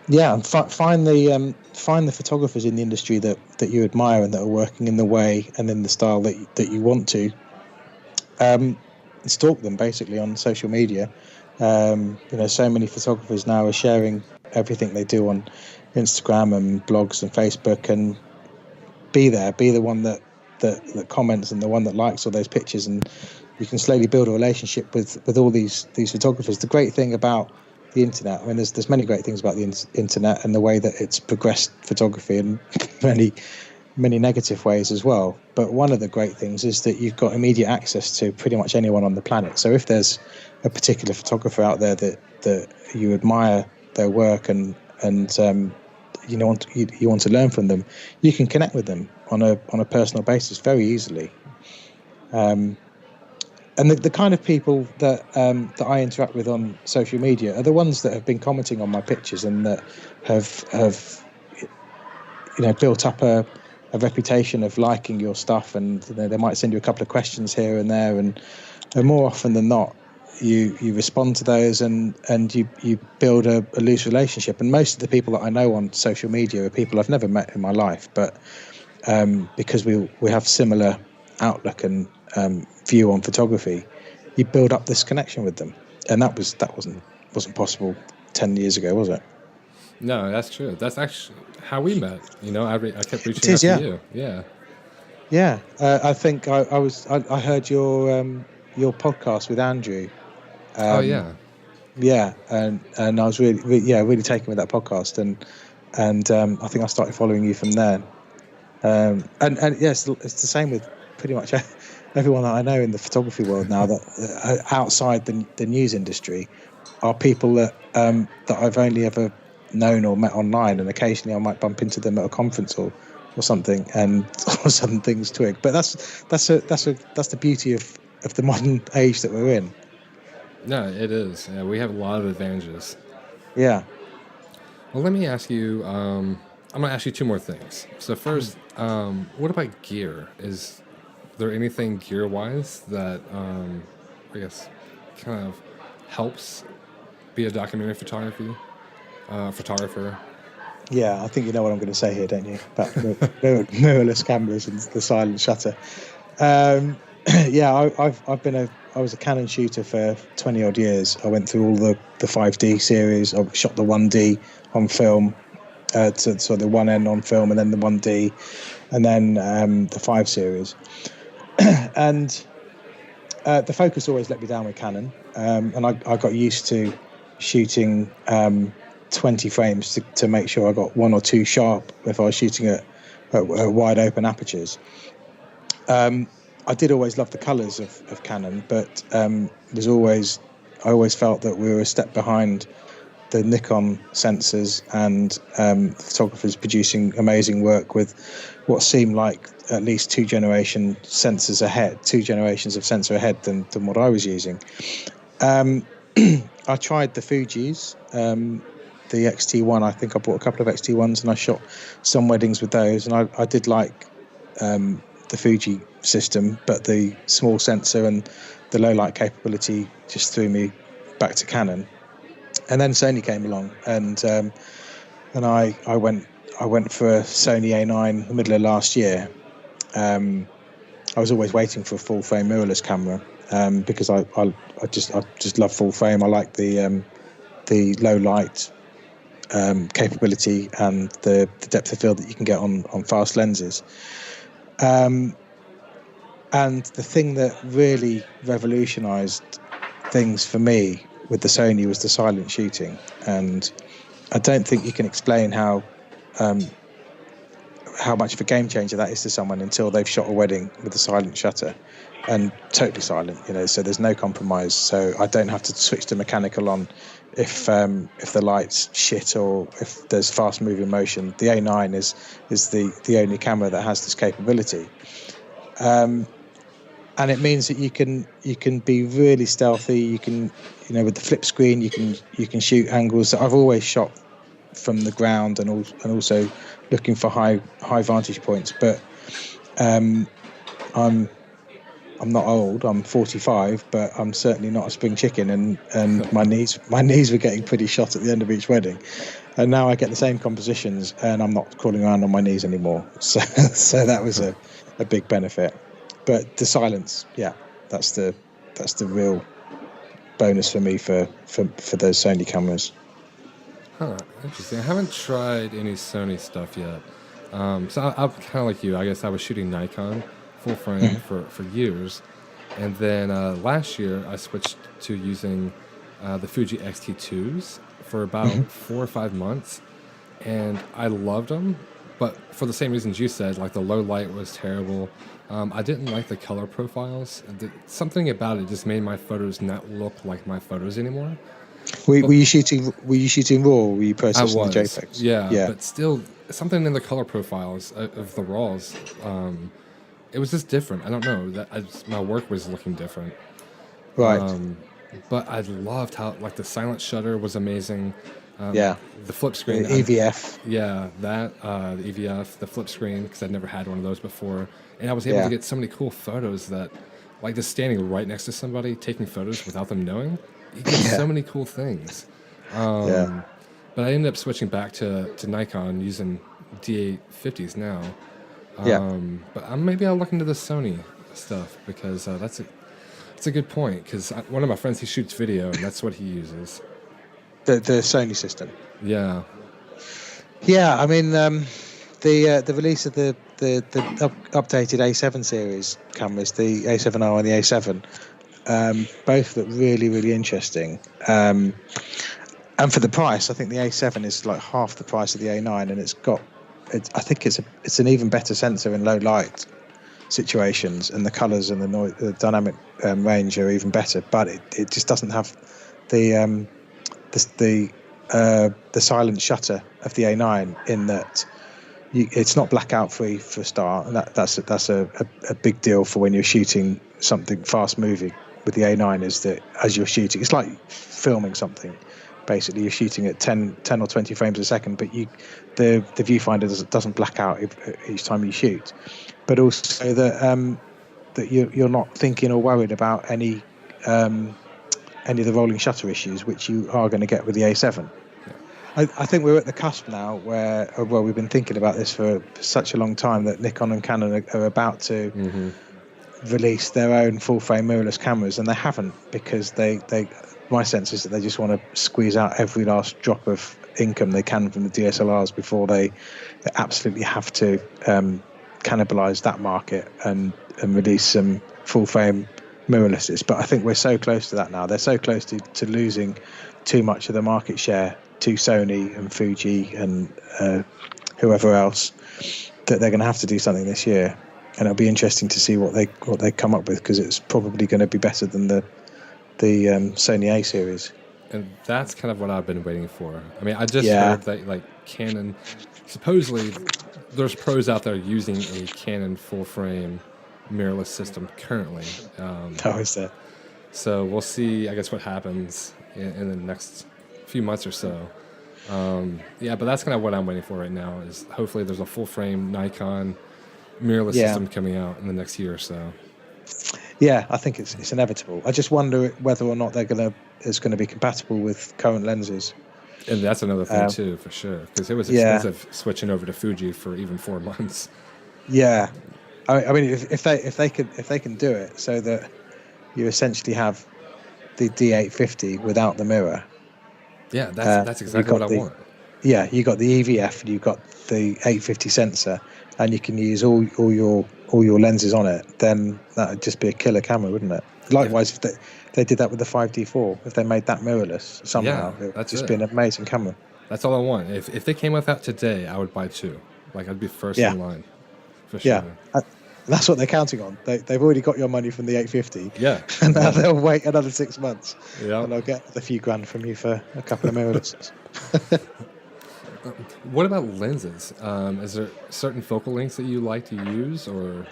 Speaker 2: Yeah, and find the photographers in the industry that you admire and that are working in the way and in the style that you want to. Stalk them basically on social media. So many photographers now are sharing everything they do on Instagram and blogs and Facebook, and be the one that comments and the one that likes all those pictures, and you can slowly build a relationship with all these photographers. The great thing about the internet, I mean, there's many great things about the internet and the way that it's progressed photography in many negative ways as well. But one of the great things is that you've got immediate access to pretty much anyone on the planet. So if there's a particular photographer out there that you admire their work and you want to learn from them, you can connect with them on a personal basis very easily. And the kind of people that I interact with on social media are the ones that have been commenting on my pictures and that have built up a reputation of liking your stuff, and they might send you a couple of questions here and there, and more often than not you respond to those and you build a loose relationship. And most of the people that I know on social media are people I've never met in my life, but because we have similar outlook and view on photography, you build up this connection with them, and that wasn't possible 10 years ago, was it?
Speaker 1: No, that's true. That's actually how we met. I kept reaching out to you. Yeah.
Speaker 2: I think I heard your podcast with Andrew.
Speaker 1: Yeah,
Speaker 2: and I was really taken with that podcast, and I think I started following you from there. And yes, it's the same with pretty much everyone that I know in the photography world now, that outside the news industry, are people that I've only ever known or met online, and occasionally I might bump into them at a conference or something, and all of a sudden things twig. But that's the beauty of the modern age that we're in.
Speaker 1: No, it is. Yeah, we have a lot of advantages.
Speaker 2: Yeah.
Speaker 1: Well, let me ask you. I'm gonna ask you two more things. So first, what about gear? Is there anything gear-wise that I guess kind of helps be a documentary photographer?
Speaker 2: Yeah, I think you know what I'm going to say here, don't you? About mirrorless cameras and the silent shutter. Um, yeah, I was a Canon shooter for 20 odd years. I went through all the 5D series. I shot the 1D on film, so the 1N on film, and then the 1D, and then the 5 series. And the focus always let me down with Canon, and I got used to shooting 20 frames to make sure I got one or two sharp if I was shooting at wide open apertures. I did always love the colours of Canon, but I always felt that we were a step behind the Nikon sensors, and photographers producing amazing work with what seemed like at least two generations of sensor ahead than what I was using. I tried the Fujis, the XT1. I think I bought a couple of XT1s and I shot some weddings with those, and I did like the Fuji system, but the small sensor and the low light capability just threw me back to Canon. And then Sony came along, and I went for a Sony A9 in the middle of last year. I was always waiting for a full frame mirrorless camera because I just love full frame. I like the low light capability and the depth of field that you can get on fast lenses. And the thing that really revolutionized things for me with the Sony was the silent shooting, and I don't think you can explain how much of a game changer that is to someone until they've shot a wedding with a silent shutter, and totally silent, so there's no compromise. So I don't have to switch to mechanical on if the light's shit or if there's fast moving motion. The A9 is the only camera that has this capability. And it means that you can be really stealthy. You can, with the flip screen, you can shoot angles. I've always shot from the ground and also looking for high vantage points. But I'm not old. I'm 45, but I'm certainly not a spring chicken. And my knees were getting pretty shot at the end of each wedding. And now I get the same compositions, and I'm not crawling around on my knees anymore. So that was a big benefit. But the silence, yeah, that's the real bonus for me for those Sony cameras.
Speaker 1: Huh, interesting. I haven't tried any Sony stuff yet. So I'm kind of like you. I guess I was shooting Nikon full frame for years. And then last year I switched to using the Fuji X-T2s for about 4 or 5 months. And I loved them, but for the same reasons you said, like the low light was terrible. I didn't like the color profiles. Something about it just made my photos not look like my photos anymore.
Speaker 2: Were you shooting raw, or were you processing the JPEGs?
Speaker 1: Yeah, but still, something in the color profiles of the RAWs, it was just different. I don't know. My work was looking different.
Speaker 2: Right.
Speaker 1: But I loved how the silent shutter was amazing.
Speaker 2: The
Speaker 1: flip screen.
Speaker 2: The EVF.
Speaker 1: The EVF, the flip screen, because I'd never had one of those before. And I was able to get so many cool photos that, just standing right next to somebody, taking photos without them knowing, you get so many cool things. But I ended up switching back to Nikon using D850s now. But maybe I'll look into the Sony stuff, because that's a good point, because one of my friends, he shoots video, and that's what he uses.
Speaker 2: The Sony system.
Speaker 1: Yeah.
Speaker 2: Yeah, I mean, the release of the updated A7 series cameras, the A7R and the A7, both look really, really interesting. And for the price, I think the A7 is like half the price of the A9, and I think it's an even better sensor in low light situations, and the colours and the dynamic range are even better. But it just doesn't have the silent shutter of the A9, in that it's not blackout free for a start, and that's a big deal for when you're shooting something fast moving with the A9 is that as you're shooting, it's like filming something. Basically, you're shooting at 10 or 20 frames a second, but the viewfinder doesn't black out each time you shoot. But also that you're not thinking or worried about any of the rolling shutter issues, which you are going to get with the A7. I think we're at the cusp now where, well, we've been thinking about this for such a long time that Nikon and Canon are about to release their own full-frame mirrorless cameras, and they haven't, because my sense is that they just want to squeeze out every last drop of income they can from the DSLRs before they absolutely have to cannibalize that market and release some full-frame mirrorlesses. But I think we're so close to that now. They're so close to losing too much of the market share to Sony and Fuji and whoever else that they're going to have to do something this year. And it'll be interesting to see what they come up with, because it's probably going to be better than the Sony A series.
Speaker 1: And that's kind of what I've been waiting for. I mean, I just heard that like Canon, supposedly there's pros out there using a Canon full frame mirrorless system currently.
Speaker 2: How is that?
Speaker 1: So we'll see, I guess, what happens in the next few months or so. But that's kind of what I'm waiting for right now, is hopefully there's a full frame Nikon mirrorless system coming out in the next year or so.
Speaker 2: Yeah, I think it's inevitable. I just wonder whether or not it's going to be compatible with current lenses.
Speaker 1: And that's another thing too, for sure, because it was expensive switching over to Fuji for even 4 months.
Speaker 2: Yeah, I mean, if they can do it so that you essentially have the D850 without the mirror.
Speaker 1: Yeah, that's exactly what I want.
Speaker 2: Yeah, you got the EVF and you've got the 850 sensor, and you can use all your lenses on it. Then that would just be a killer camera, wouldn't it? Likewise, if they did that with the 5D4, if they made that mirrorless somehow, it would just be an amazing camera.
Speaker 1: That's all I want. If they came with that today, I would buy 2. Like, I'd be first in line, for sure.
Speaker 2: Yeah, that's what they're counting on. They've already got your money from the 850.
Speaker 1: Yeah.
Speaker 2: And now they'll wait another 6 months.
Speaker 1: Yeah.
Speaker 2: And they'll get a few grand from you for a couple of mirrorlesses.
Speaker 1: What about lenses? Is there certain focal lengths that you like to use, or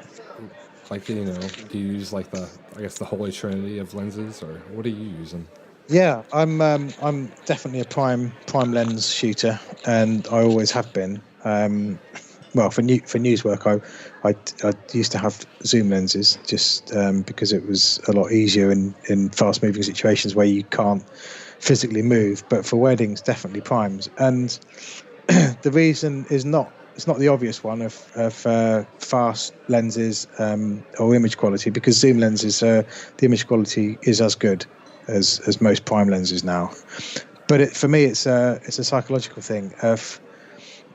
Speaker 1: like, do you use like the holy trinity of lenses, or what are you using?
Speaker 2: Yeah, I'm definitely a prime lens shooter, and I always have been. Well, for news work, I used to have zoom lenses just because it was a lot easier in fast moving situations where you can't physically move. But for weddings, definitely primes. And the reason is it's not the obvious one of fast lenses or image quality, because zoom lenses, the image quality is as good as most prime lenses now. But for me, it's a psychological thing of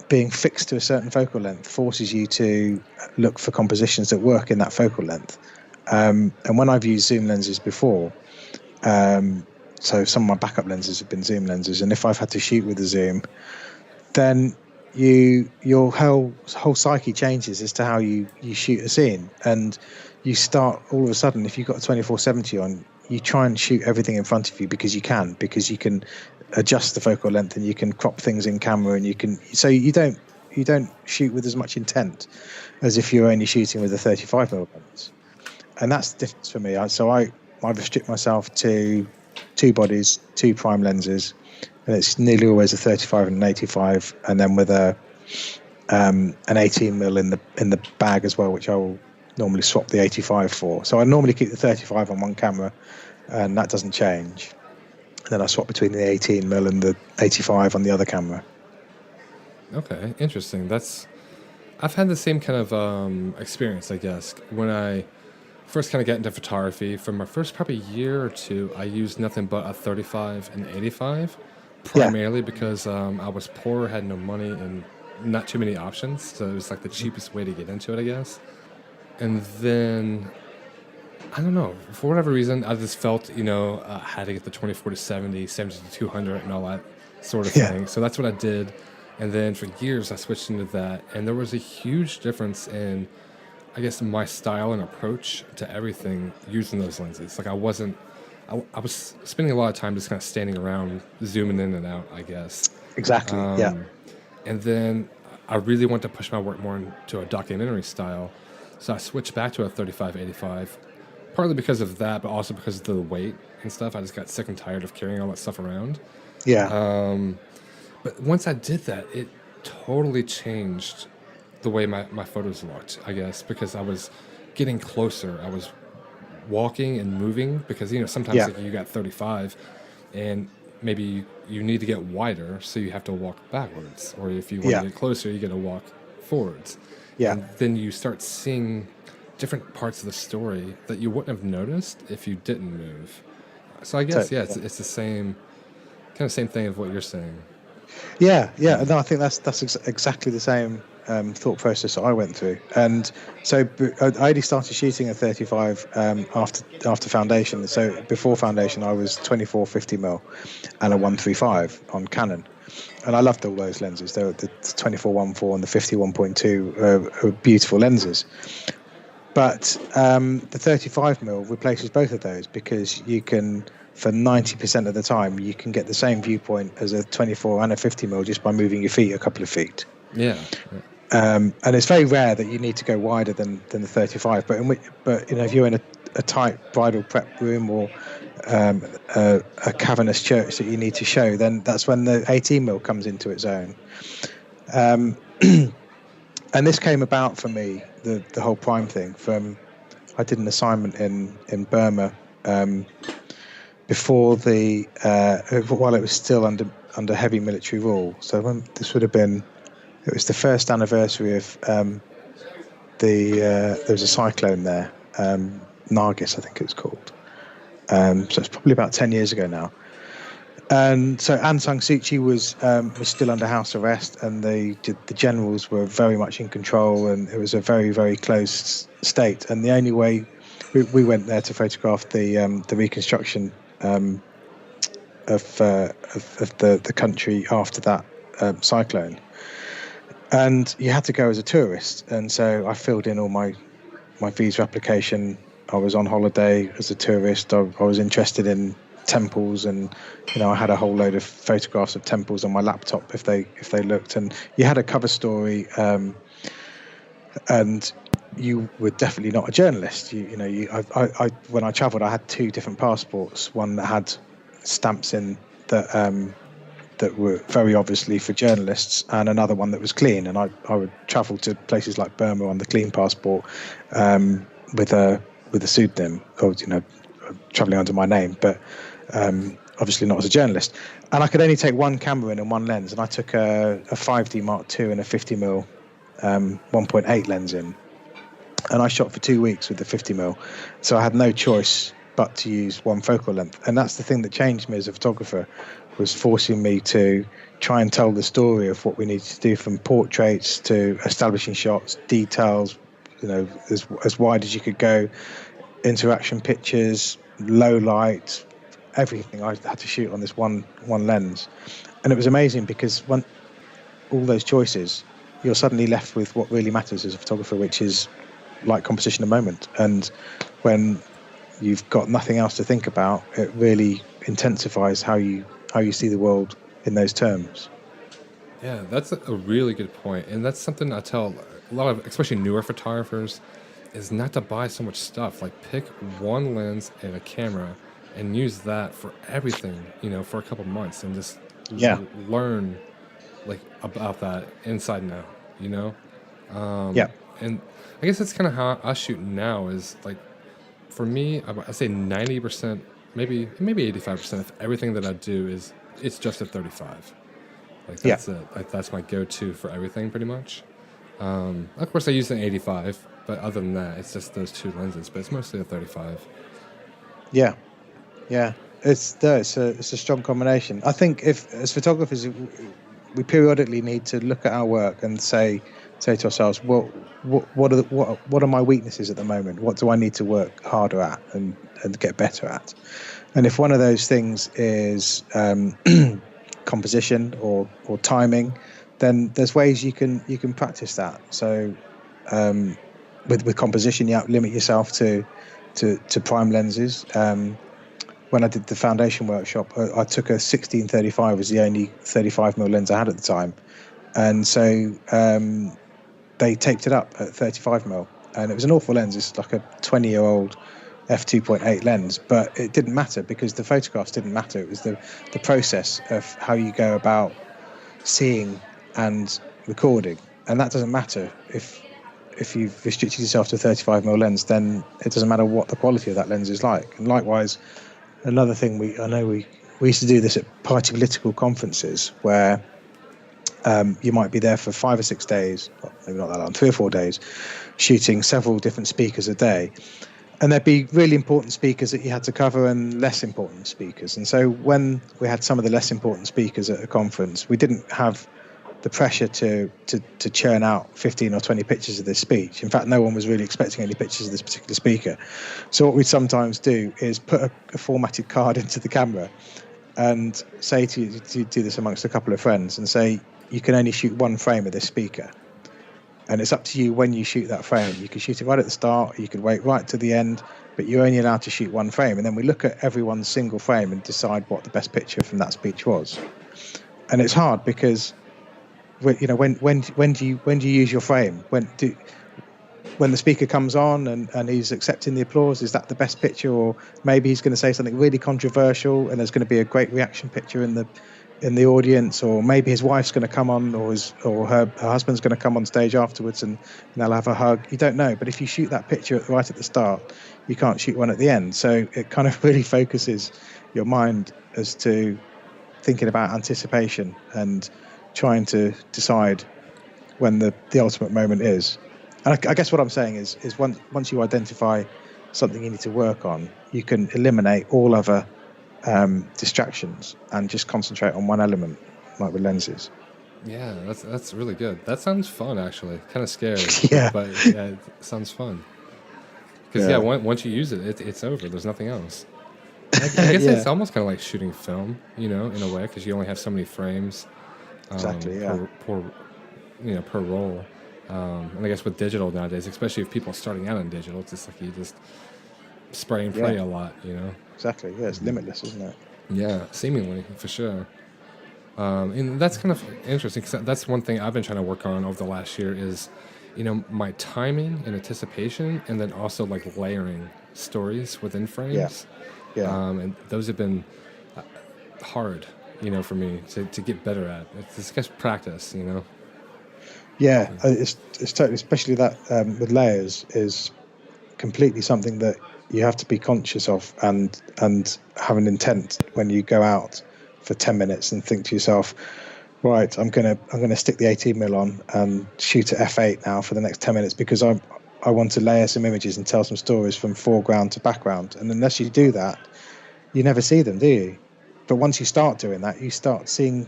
Speaker 2: being fixed to a certain focal length forces you to look for compositions that work in that focal length. And when I've used zoom lenses before, so some of my backup lenses have been zoom lenses, and if I've had to shoot with a zoom, then your whole psyche changes as to how you shoot a scene. And you start, all of a sudden, if you've got a 24-70 on, you try and shoot everything in front of you because you can adjust the focal length, and you can crop things in camera, and you don't shoot with as much intent as if you're only shooting with a 35mm lens. And that's the difference for me. I restrict myself to 2 bodies, 2 prime lenses, and it's nearly always a 35 and an 85, and then with an 18mm in the bag as well, which I will normally swap the 85 for. So I normally keep the 35 on one camera, and that doesn't change. Then I swap between the 18mm and the 85 on the other camera.
Speaker 1: Okay, interesting. I've had the same kind of experience, I guess. When I first kind of got into photography, for my first probably year or 2, I used nothing but a 35 and 85, primarily because I was poor, had no money, and not too many options. So it was like the cheapest way to get into it, I guess. And then, I don't know, for whatever reason, I just felt, I had to get the 24-70, 70-200, and all that sort of thing. So that's what I did. And then for years, I switched into that. And there was a huge difference in, I guess, my style and approach to everything using those lenses. Like, I was spending a lot of time just kind of standing around, zooming in and out, I guess.
Speaker 2: Exactly,
Speaker 1: And then I really wanted to push my work more into a documentary style. So I switched back to a 35-85, partly because of that, but also because of the weight and stuff. I just got sick and tired of carrying all that stuff around.
Speaker 2: Yeah.
Speaker 1: But once I did that, it totally changed the way my photos looked, I guess, because I was getting closer. I was walking and moving because, sometimes
Speaker 2: Yeah.
Speaker 1: like you got 35 and maybe you need to get wider, so you have to walk backwards. Or if you want
Speaker 2: Yeah.
Speaker 1: to get closer, you got to walk forwards.
Speaker 2: Yeah.
Speaker 1: And then you start seeing different parts of the story that you wouldn't have noticed if you didn't move. So I guess,
Speaker 2: Totally,
Speaker 1: yeah, it's the same thing of what you're saying.
Speaker 2: Yeah, yeah. No, I think that's exactly the same thought process that I went through. And so I only started shooting at 35 after foundation. So before foundation, I was 24 50mm and a 135 on Canon, and I loved all those lenses. The 24 1.4 and the 50 1.2 are beautiful lenses. But the 35mm replaces both of those, because you can, for 90% of the time, you can get the same viewpoint as a 24 and a 50mm just by moving your feet a couple of feet.
Speaker 1: Yeah.
Speaker 2: And it's very rare that you need to go wider than the 35. But if you're in a tight bridal prep room, or a cavernous church that you need to show, then that's when the 18mm comes into its own. And this came about for me, the whole prime thing, from, I did an assignment in Burma before while it was still under heavy military rule. So this would have been, it was the first anniversary of there was a cyclone there, Nargis, I think it was called. So it's probably about 10 years ago now. And so Aung San Suu Kyi was still under house arrest, and the generals were very much in control, and it was a very, very closed state. And the only way we went there to photograph the reconstruction of the country after that cyclone, and you had to go as a tourist. And so I filled in all my visa application. I was on holiday as a tourist. I was interested in temples, and I had a whole load of photographs of temples on my laptop if they looked. And you had a cover story, and you were definitely not a journalist. I when I travelled, I had two different passports. One that had stamps in that were very obviously for journalists, and another one that was clean. And I would travel to places like Burma on the clean passport with a pseudonym, or traveling under my name, but obviously not as a journalist. And I could only take one camera in and one lens, and I took a 5D Mark II and a 50mm 1.8 lens in, and I shot for 2 weeks with the 50mm. So I had no choice but to use one focal length. And that's the thing that changed me as a photographer, was forcing me to try and tell the story of what we needed to do, from portraits to establishing shots, details, as wide as you could go, interaction pictures, low light, everything. I had to shoot on this one lens. And it was amazing, because when all those choices, you're suddenly left with what really matters as a photographer, which is light composition and moment. And when you've got nothing else to think about, it really intensifies how you see the world in those terms.
Speaker 1: Yeah, that's a really good point. And that's something I tell a lot of, especially newer photographers, is not to buy so much stuff. Like, pick one lens and a camera and use that for everything, for a couple months, and just learn like about that inside and out,
Speaker 2: Yeah.
Speaker 1: And I guess that's kind of how I shoot now. Is like, for me, I say 90%, maybe 85% of everything that I do it's just a 35. Like, that's it. Like, that's my go-to for everything, pretty much. Of course, I use an 85, but other than that, it's just those two lenses. But it's mostly a 35.
Speaker 2: Yeah. It's a strong combination. I think, if as photographers, we periodically need to look at our work and say to ourselves, well, what are my weaknesses at the moment? What do I need to work harder at and get better at? And if one of those things is composition or timing, then there's ways you can practice that. So with composition, you have to limit yourself to prime lenses. When I did the foundation workshop, I took a 16-35 as the only 35mm lens I had at the time, and so they taped it up at 35mm, and it was an awful lens. It's like a 20-year-old f2.8 lens, but it didn't matter because the photographs didn't matter. It was the process of how you go about seeing and recording, and that doesn't matter if you've restricted yourself to a 35mm lens. Then it doesn't matter what the quality of that lens is like. And likewise, another thing we used to do this at party political conferences where you might be there for 5 or 6 days, well, maybe not that long, 3 or 4 days, shooting several different speakers a day. And there'd be really important speakers that you had to cover and less important speakers. And so when we had some of the less important speakers at a conference, we didn't have the pressure to churn out 15 or 20 pictures of this speech. In fact, no one was really expecting any pictures of this particular speaker. So what we'd sometimes do is put a formatted card into the camera and say to do this amongst a couple of friends and say, you can only shoot one frame of this speaker. And it's up to you when you shoot that frame. You can shoot it right at the start, you could wait right to the end, but you're only allowed to shoot one frame. And then we look at everyone's single frame and decide what the best picture from that speech was. And it's hard because, when do you use your frame? When the speaker comes on and he's accepting the applause, is that the best picture? Or maybe he's going to say something really controversial and there's going to be a great reaction picture in the audience, or maybe his wife's going to come on, or her husband's going to come on stage afterwards and they'll have a hug. You don't know, but if you shoot that picture right at the start, you can't shoot one at the end. So it kind of really focuses your mind as to thinking about anticipation and trying to decide when the ultimate moment is. And I guess what I'm saying is once you identify something you need to work on, you can eliminate all other distractions and just concentrate on one element, like with lenses.
Speaker 1: Yeah, that's really good. That sounds fun, actually. Kind of scary.
Speaker 2: Yeah.
Speaker 1: But yeah, it sounds fun. Because once you use it, it's over. There's nothing else. I guess it's almost kind of like shooting film, in a way, because you only have so many frames.
Speaker 2: Exactly.
Speaker 1: Per roll. And I guess with digital nowadays, especially if people are starting out in digital, it's just like you just spray and pray a lot,
Speaker 2: Exactly. Yeah, it's limitless, isn't it?
Speaker 1: Yeah, seemingly, for sure. And that's kind of interesting because that's one thing I've been trying to work on over the last year is, my timing and anticipation, and then also like layering stories within frames.
Speaker 2: Yeah.
Speaker 1: And those have been hard, for me to get better at. It's just practice,
Speaker 2: Yeah, it's totally, especially that with layers is completely something that you have to be conscious of and have an intent when you go out for 10 minutes and think to yourself, right, I'm gonna stick the 18mm on and shoot at f8 now for the next 10 minutes because I want to layer some images and tell some stories from foreground to background. And unless you do that, you never see them, do you? But once you start doing that, you start seeing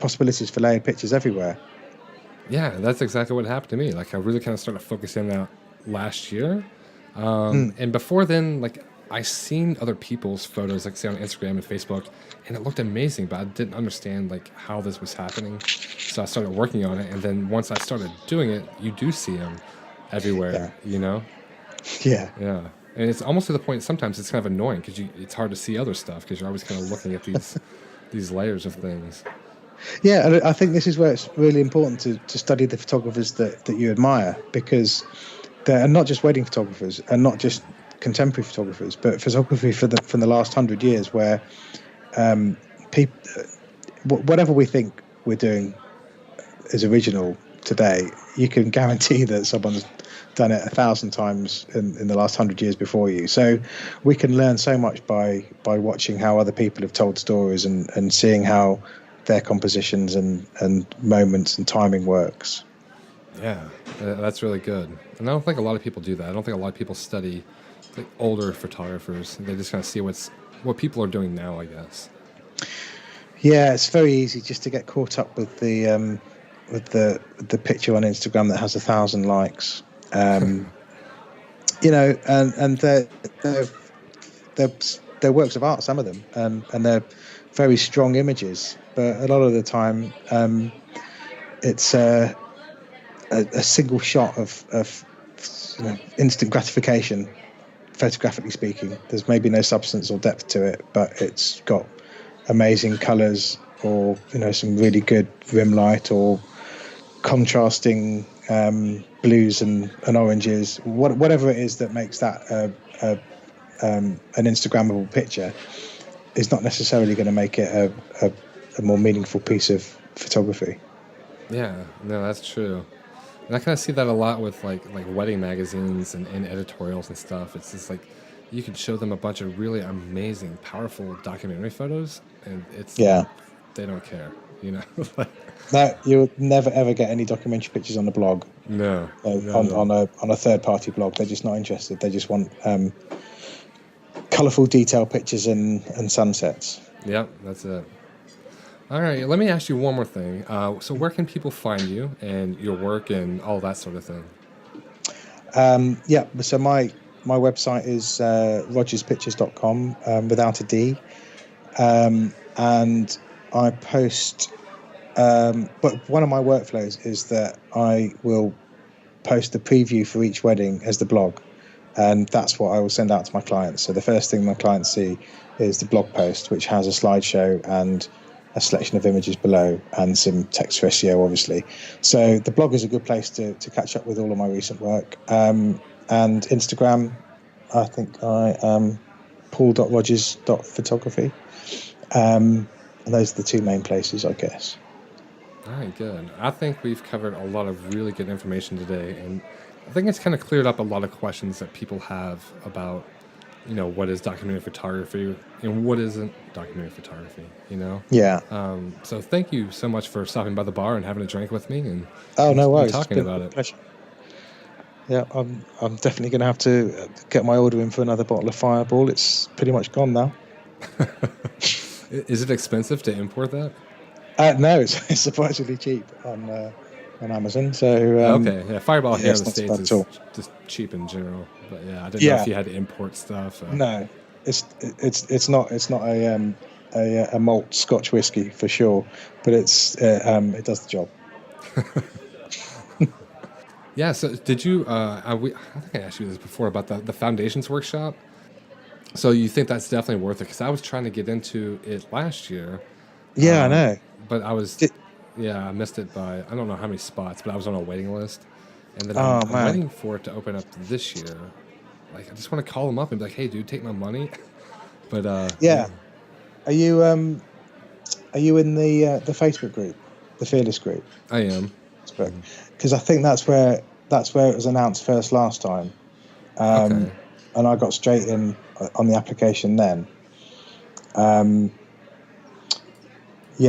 Speaker 2: possibilities for layered pictures everywhere.
Speaker 1: Yeah, that's exactly what happened to me. Like, I really kind of started focusing on that last year. And before then, like, I seen other people's photos, like, say, on Instagram and Facebook, and it looked amazing, but I didn't understand, like, how this was happening. So I started working on it, and then once I started doing it, you do see them everywhere,
Speaker 2: Yeah.
Speaker 1: Yeah. And it's almost to the point, sometimes it's kind of annoying, because it's hard to see other stuff, because you're always kind of looking at these layers of things.
Speaker 2: Yeah, and I think this is where it's really important to study the photographers that you admire, because they're not just wedding photographers and not just contemporary photographers, but photography from the last 100 years, where people, whatever we think we're doing is original today, you can guarantee that someone's done it 1,000 times in the last 100 years before you. So we can learn so much by watching how other people have told stories and seeing how their compositions and moments and timing works.
Speaker 1: Yeah, that's really good. And I don't think a lot of people do that. I don't think a lot of people study like older photographers. They just kind of see what people are doing now, I guess.
Speaker 2: Yeah, it's very easy just to get caught up with the picture on Instagram that has 1,000 likes. And they're works of art, some of them, and they're very strong images. But a lot of the time, it's a single shot of instant gratification, photographically speaking. There's maybe no substance or depth to it, but it's got amazing colours or some really good rim light or contrasting blues and oranges, whatever it is that makes that an Instagrammable picture, is not necessarily going to make it a more meaningful piece of photography.
Speaker 1: Yeah, no, that's true. And I kind of see that a lot with like wedding magazines and editorials and stuff. It's just like you could show them a bunch of really amazing, powerful documentary photos, and they don't care, you know.
Speaker 2: No, you'll never ever get any documentary pictures on the blog.
Speaker 1: No,
Speaker 2: on a third party blog, they're just not interested. They just want colourful, detailed pictures and sunsets.
Speaker 1: Yep, that's it. All right, let me ask you one more thing. So where can people find you and your work and all that sort of thing?
Speaker 2: So my website is rogerspictures.com without a D. And I post, but one of my workflows is that I will post the preview for each wedding as the blog. And that's what I will send out to my clients. So the first thing my clients see is the blog post, which has a slideshow and a selection of images below and some text for SEO, obviously. So the blog is a good place to catch up with all of my recent work. And Instagram, I think I am paul.rogers.photography. And those are the two main places, I guess.
Speaker 1: All right, good. I think we've covered a lot of really good information today. And I think it's kind of cleared up a lot of questions that people have about, you know, what is documentary photography and what isn't documentary photography, you know?
Speaker 2: Yeah.
Speaker 1: So thank you so much for stopping by the bar and having a drink with me and
Speaker 2: no worries.
Speaker 1: Talking about it.
Speaker 2: Pleasure. Yeah, I'm definitely going to have to get my order in for another bottle of Fireball. It's pretty much gone now.
Speaker 1: Is it expensive to import that?
Speaker 2: No, it's surprisingly cheap on Amazon. So
Speaker 1: okay, yeah, Fireball here in the States is just cheap in general. But yeah, I didn't know if you had to import stuff.
Speaker 2: No, it's not a malt Scotch whiskey for sure, but it does the job.
Speaker 1: Yeah. So did you? I think I asked you this before about the foundations workshop. So you think that's definitely worth it? Because I was trying to get into it last year.
Speaker 2: Yeah, I know.
Speaker 1: But I was, I missed it by I don't know how many spots, but I was on a waiting list, and then I'm waiting for it to open up this year. Like I just want to call them up and be like, "Hey, dude, take my money." But
Speaker 2: yeah. Are you in the Facebook group, the Fearless group?
Speaker 1: I am.
Speaker 2: Because I think that's where it was announced first last time, and I got straight in on the application then. He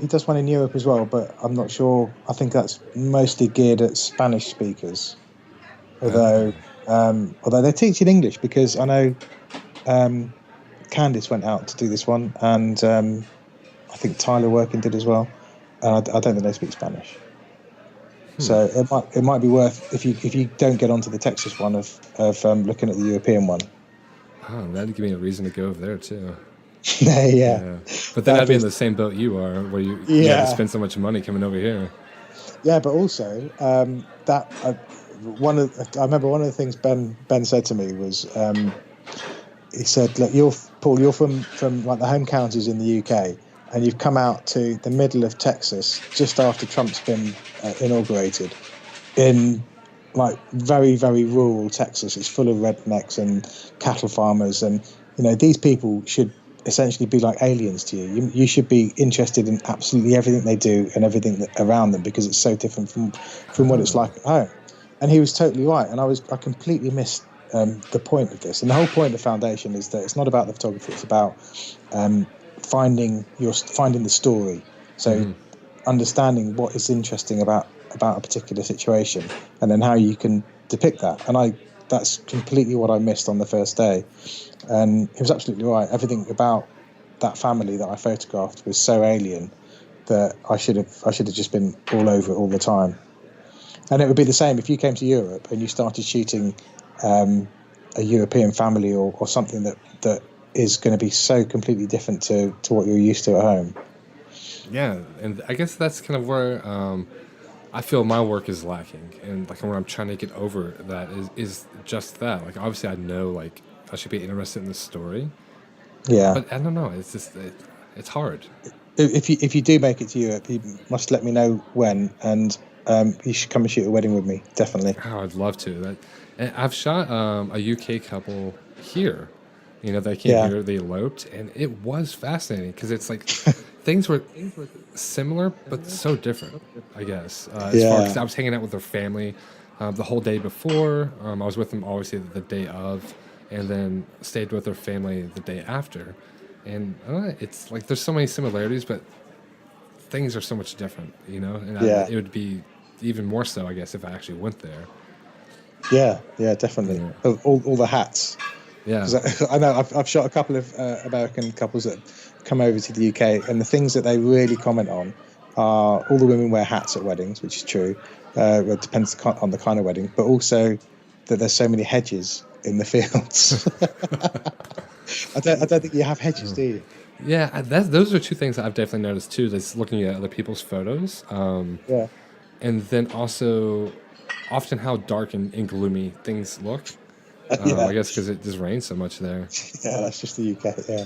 Speaker 2: does one in Europe as well, but I'm not sure. I think that's mostly geared at Spanish speakers. Although they're teaching English, because I know Candice went out to do this one, and I think Tyler Working did as well. I don't think they speak Spanish. So it might be worth, if you don't get onto the Texas one, of looking at the European one.
Speaker 1: Oh, that'd give me a reason to go over there too.
Speaker 2: Yeah.
Speaker 1: But then I'd be in the same boat you are, where you have to spend so much money coming over here. Yeah,
Speaker 2: but also I remember one of the things Ben said to me was, he said, "Look, you're from like the home counties in the UK, and you've come out to the middle of Texas just after Trump's been inaugurated, in like very, very rural Texas. It's full of rednecks and cattle farmers, and these people should essentially be like aliens to you. You should be interested in absolutely everything they do and everything around them, because it's so different from what it's like at home." And he was totally right, and I completely missed the point of this. And the whole point of the foundation is that it's not about the photography; it's about finding the story. So understanding what is interesting about a particular situation, and then how you can depict that. And that's completely what I missed on the first day. And he was absolutely right. Everything about that family that I photographed was so alien that I should have just been all over it all the time. And it would be the same if you came to Europe and you started shooting a European family or something that is going to be so completely different to what you're used to at home.
Speaker 1: Yeah, and I guess that's kind of where I feel my work is lacking, and like where I'm trying to get over that is just that. Like obviously I know like I should be interested in the story.
Speaker 2: Yeah.
Speaker 1: But I don't know. It's just it's hard.
Speaker 2: if you do make it to Europe, you must let me know when, and you should come and shoot a wedding with me. Definitely.
Speaker 1: Oh, I'd love to. And I've shot a UK couple here. You know, they came
Speaker 2: Yeah.
Speaker 1: here, they eloped, and it was fascinating because it's like things were similar but so different. I guess as far
Speaker 2: Yeah.
Speaker 1: as I was hanging out with their family the whole day before. I was with them obviously the day of, and then stayed with their family the day after. And it's like there's so many similarities, but things are so much different. You know, and
Speaker 2: Yeah.
Speaker 1: it would be even more so, I guess, if I actually went there.
Speaker 2: Yeah. Yeah. Definitely.
Speaker 1: Yeah.
Speaker 2: All the hats.
Speaker 1: Yeah.
Speaker 2: Because I know I've shot a couple of American couples that come over to the UK, and the things that they really comment on are all the women wear hats at weddings, which is true. It depends on the kind of wedding, but also that there's so many hedges in the fields. I don't think you have hedges, do you?
Speaker 1: Yeah, those are two things that I've definitely noticed too. That's looking at other people's photos,
Speaker 2: Yeah.
Speaker 1: and then also often how dark and gloomy things look.
Speaker 2: Yeah.
Speaker 1: I guess because it just rains so much there.
Speaker 2: Yeah, that's just the UK. Yeah.